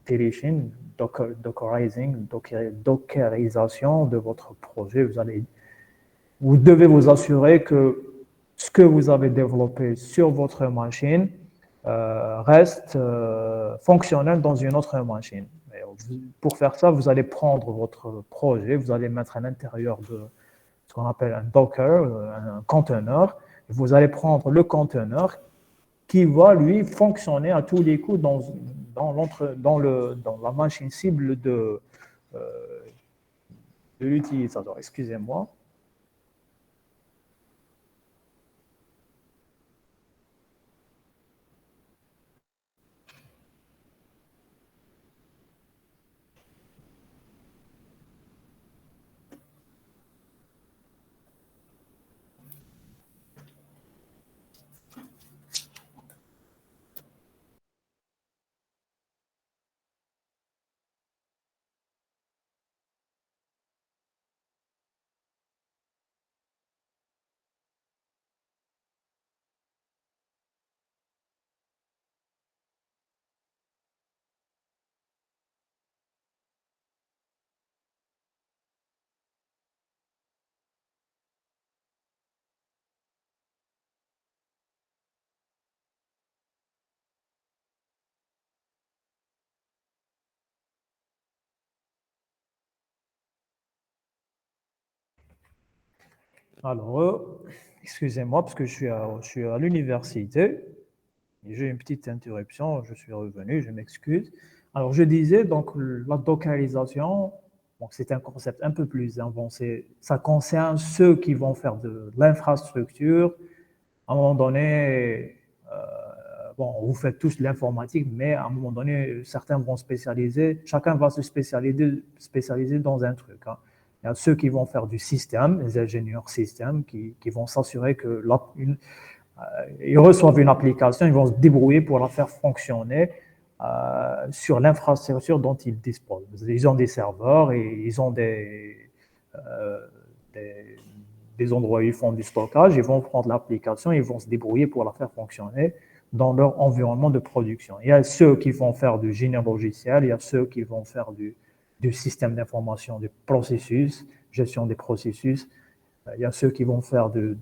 Terishin, dockerisation de votre projet. Vous devez vous assurer que ce que vous avez développé sur votre machine reste fonctionnel dans une autre machine. Pour faire ça, vous allez prendre votre projet, vous allez mettre à l'intérieur de ce qu'on appelle un Docker, un conteneur. Vous allez prendre le conteneur qui va, lui, fonctionner à tous les coups dans la machine cible de l'utilisateur. Excusez-moi. Alors, excusez-moi, parce que je suis à l'université. J'ai une petite interruption, je suis revenu, je m'excuse. Alors, je disais, donc, la dockerisation, donc, c'est un concept un peu plus avancé. Ça concerne ceux qui vont faire de l'infrastructure. À un moment donné, bon, vous faites tous de l'informatique, mais à un moment donné, certains vont chacun va se spécialiser dans un truc. Hein. Il y a ceux qui vont faire du système, les ingénieurs système, qui vont s'assurer que ils reçoivent une application, ils vont se débrouiller pour la faire fonctionner sur l'infrastructure dont ils disposent. Ils ont des serveurs et ils ont des endroits où ils font du stockage, ils vont prendre l'application, ils vont se débrouiller pour la faire fonctionner dans leur environnement de production. Il y a ceux qui vont faire du génie logiciel, il y a ceux qui vont faire du système d'information, du processus, gestion des processus, il y a ceux qui vont faire de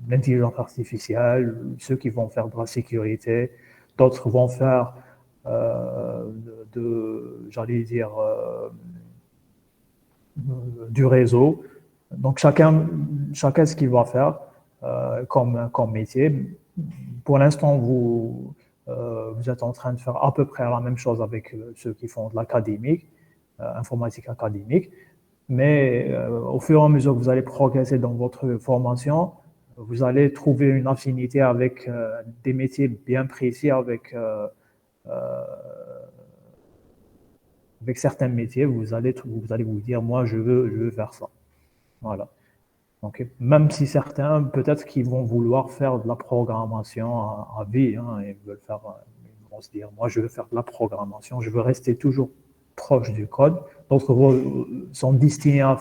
l'intelligence artificielle, ceux qui vont faire de la sécurité, d'autres vont faire j'allais dire, du réseau. Donc, chacun ce qu'il va faire comme métier. Pour l'instant, vous êtes en train de faire à peu près la même chose avec ceux qui font de l'académique, informatique académique. Mais au fur et à mesure que vous allez progresser dans votre formation, vous allez trouver une affinité avec des métiers bien précis, avec certains métiers. Vous allez vous dire, moi, je veux faire ça. Voilà. Donc, même si certains, peut-être qu'ils vont vouloir faire de la programmation à vie, hein, ils vont se dire, moi, je veux faire de la programmation, je veux rester toujours proche du code. D'autres sont destinés à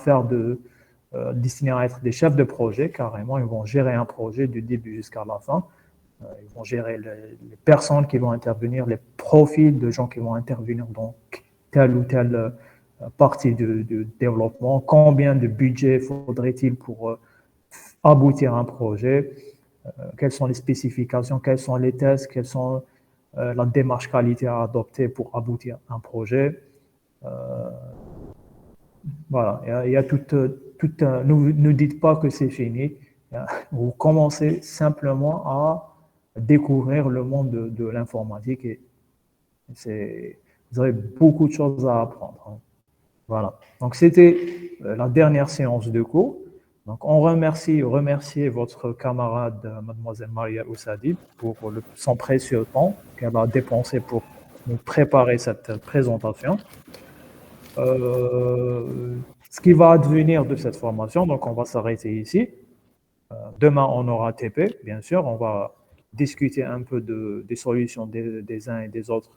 être des chefs de projet, carrément. Ils vont gérer un projet du début jusqu'à la fin. Ils vont gérer les personnes qui vont intervenir, les profils de gens qui vont intervenir dans telle ou telle partie du développement. Combien de budget faudrait-il pour aboutir à un projet? Quelles sont les spécifications? Quels sont les tests? Quelles sont la démarche qualité à adopter pour aboutir à un projet? Voilà, il y a ne dites pas que c'est fini. Vous commencez simplement à découvrir le monde de l'informatique et vous avez beaucoup de choses à apprendre. Hein. Voilà. Donc, c'était la dernière séance de cours. Donc, on remercie votre camarade, mademoiselle Maria Oussadi, pour son précieux temps qu'elle a dépensé pour nous préparer cette présentation. Ce qui va advenir de cette formation, donc on va s'arrêter ici. Demain, on aura TP, bien sûr. On va discuter un peu des solutions des uns et des autres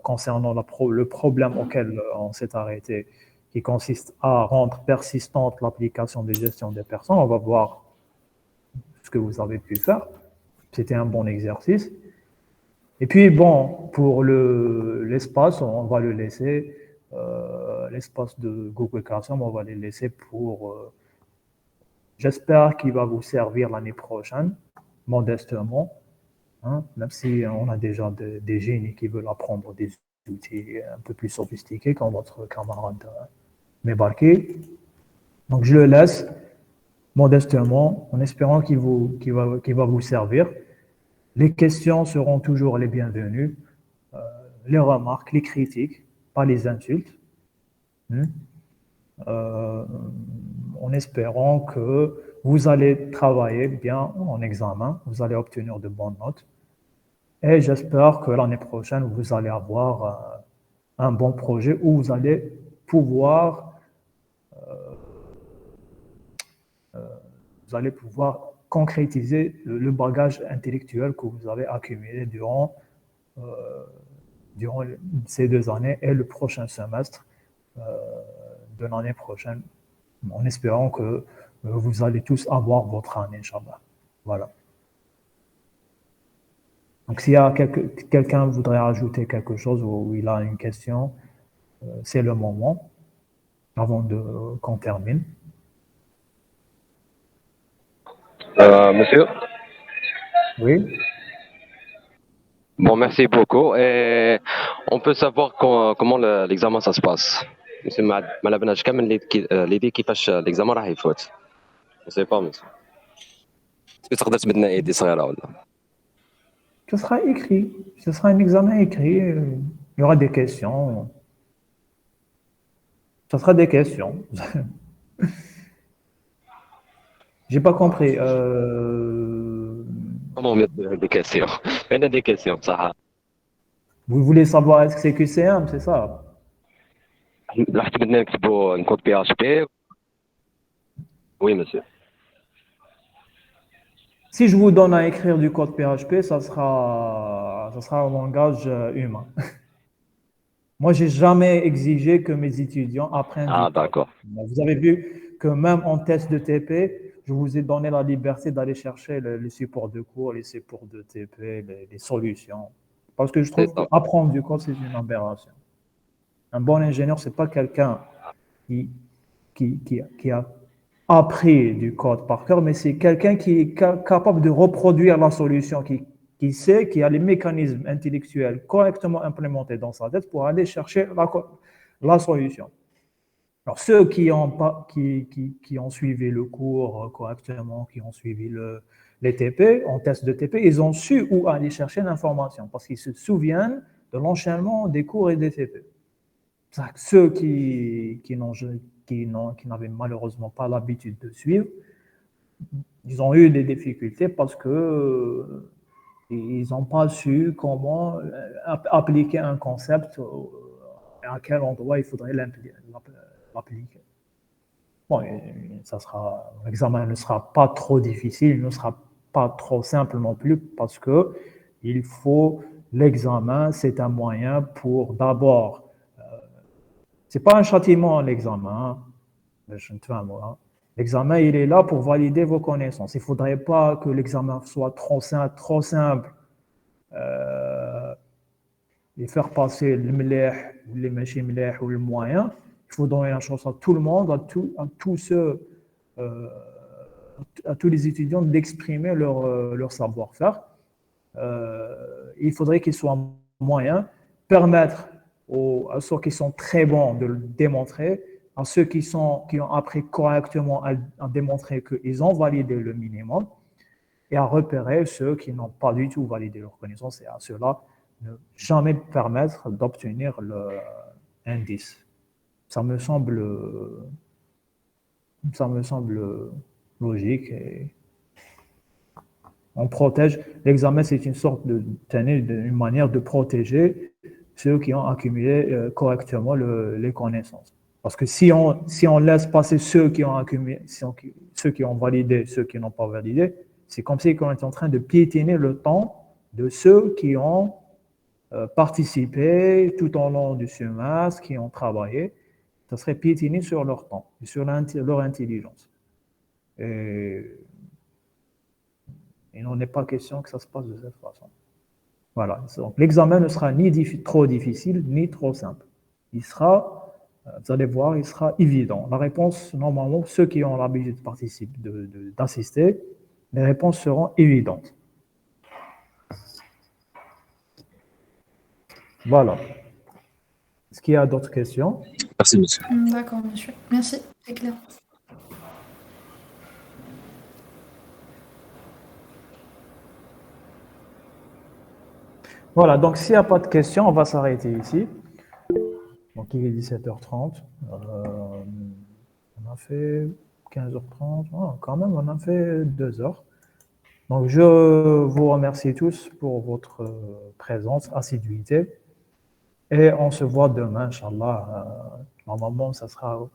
concernant le problème auquel on s'est arrêté, qui consiste à rendre persistante l'application de gestion des personnes. On va voir ce que vous avez pu faire. C'était un bon exercice. Et puis, bon, pour l'espace, on va le laisser, l'espace de Google Classroom, on va le laisser pour, j'espère qu'il va vous servir l'année prochaine, modestement, hein, même si on a déjà des génies qui veulent apprendre des outils un peu plus sophistiqués comme votre camarade Mebarki. Donc, je le laisse modestement en espérant qu'il va vous servir. Les questions seront toujours les bienvenues, les remarques, les critiques, pas les insultes, en espérant que vous allez travailler bien en examen, vous allez obtenir de bonnes notes, et j'espère que l'année prochaine, vous allez avoir un bon projet où vous allez pouvoir concrétiser le bagage intellectuel que vous avez accumulé durant ces 2 années et le prochain semestre de l'année prochaine, en espérant que vous allez tous avoir votre année, Inch'Allah. Voilà. Donc, s'il y a quelqu'un voudrait ajouter quelque chose ou il a une question, c'est le moment avant qu'on termine. Monsieur? Oui. Bon, merci beaucoup. Et on peut savoir comment l'examen ça se passe. Monsieur, ما لبناش كامل ليدي كيفاش l'examen راح يفوت. Je sais pas, monsieur. تقدر تبدنا ايدي صغيره ولا؟ Ce sera écrit. Ce sera un examen écrit. Il y aura des questions. Ce sera des questions. J'ai pas compris. Comment on met des questions? Il y a des questions, ça. Vous voulez savoir est-ce que c'est QCM, c'est ça? راح تبدنا نكتبوا نكود PHP. Oui, monsieur. Si je vous donne à écrire du code PHP, ça sera un langage humain. Moi, j'ai jamais exigé que mes étudiants apprennent. Ah, d'accord. Vous avez vu que même en test de TP, je vous ai donné la liberté d'aller chercher les supports de cours, les supports de TP, les solutions. Parce que je trouve qu'apprendre du code, c'est une aberration. Un bon ingénieur, c'est pas quelqu'un qui a appris du code par cœur, mais c'est quelqu'un qui est capable de reproduire la solution, qui sait, qui a les mécanismes intellectuels correctement implémentés dans sa tête pour aller chercher la solution. Alors, ceux qui ont suivi le cours correctement, qui ont suivi les TP, en test de TP, ils ont su où aller chercher l'information parce qu'ils se souviennent de l'enchaînement des cours et des TP. Ceux qui n'avaient malheureusement pas l'habitude de suivre, ils ont eu des difficultés parce que ils n'ont pas su comment appliquer un concept à quel endroit il faudrait l'appliquer. Bon, l'examen ne sera pas trop difficile, il ne sera pas trop simple non plus parce que l'examen, c'est un moyen pour d'abord. C'est pas un châtiment, l'examen. L'examen, il est là pour valider vos connaissances. Il ne faudrait pas que l'examen soit trop simple et faire passer le mleh, les machins mleh ou le moyen. Il faut donner la chance à tout le monde, à tous les étudiants d'exprimer leur savoir-faire. Il faudrait qu'ils soient moyens, permettre à ceux qui sont très bons de le démontrer, à ceux qui ont appris correctement à démontrer qu'ils ont validé le minimum, et à repérer ceux qui n'ont pas du tout validé leur connaissance, et à ceux-là ne jamais permettre d'obtenir l'indice. Ça me semble logique. Et on protège. L'examen, c'est une sorte une manière de protéger ceux qui ont accumulé correctement les connaissances. Parce que si on laisse passer ceux qui ont accumulé, ceux qui ont validé, ceux qui n'ont pas validé, c'est comme si on est en train de piétiner le temps de ceux qui ont participé tout au long du semestre, qui ont travaillé. Ça serait piétiner sur leur temps et sur leur intelligence. Et il n'en est pas question que ça se passe de cette façon. Voilà. Donc, l'examen ne sera ni trop difficile, ni trop simple. Il sera, vous allez voir, il sera évident. La réponse, normalement, ceux qui ont l'habitude de participer, d'assister, les réponses seront évidentes. Voilà. Est-ce qu'il y a d'autres questions? Merci, monsieur. D'accord, monsieur. Merci, c'est clair. Voilà, donc s'il n'y a pas de questions, on va s'arrêter ici. Donc il est 17h30. On a fait 15h30. Oh, quand même, on a fait 2 heures. Donc je vous remercie tous pour votre présence, assiduité. Et on se voit demain, Inch'Allah. Normalement, ça sera...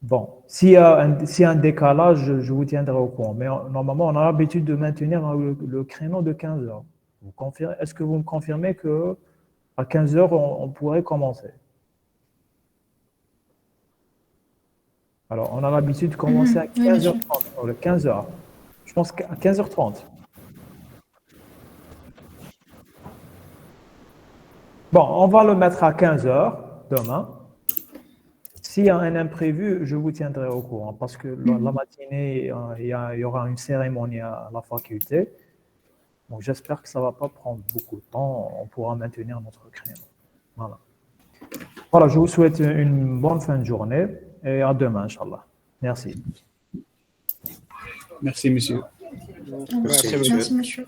Bon, s'il y a un décalage, je vous tiendrai au courant. Mais normalement, on a l'habitude de maintenir le créneau de 15 heures. Est-ce que vous me confirmez qu'à 15 heures, on pourrait commencer? Alors, on a l'habitude de commencer à 15h30. Le 15 heures. Je pense qu'à 15h30. Bon, on va le mettre à 15 heures demain. S'il y a un imprévu, je vous tiendrai au courant parce que la matinée, il y aura une cérémonie à la faculté. Donc, j'espère que ça ne va pas prendre beaucoup de temps. On pourra maintenir notre créneau. Voilà. Voilà, je vous souhaite une bonne fin de journée et à demain, Inch'Allah. Merci. Merci, monsieur. Merci, monsieur.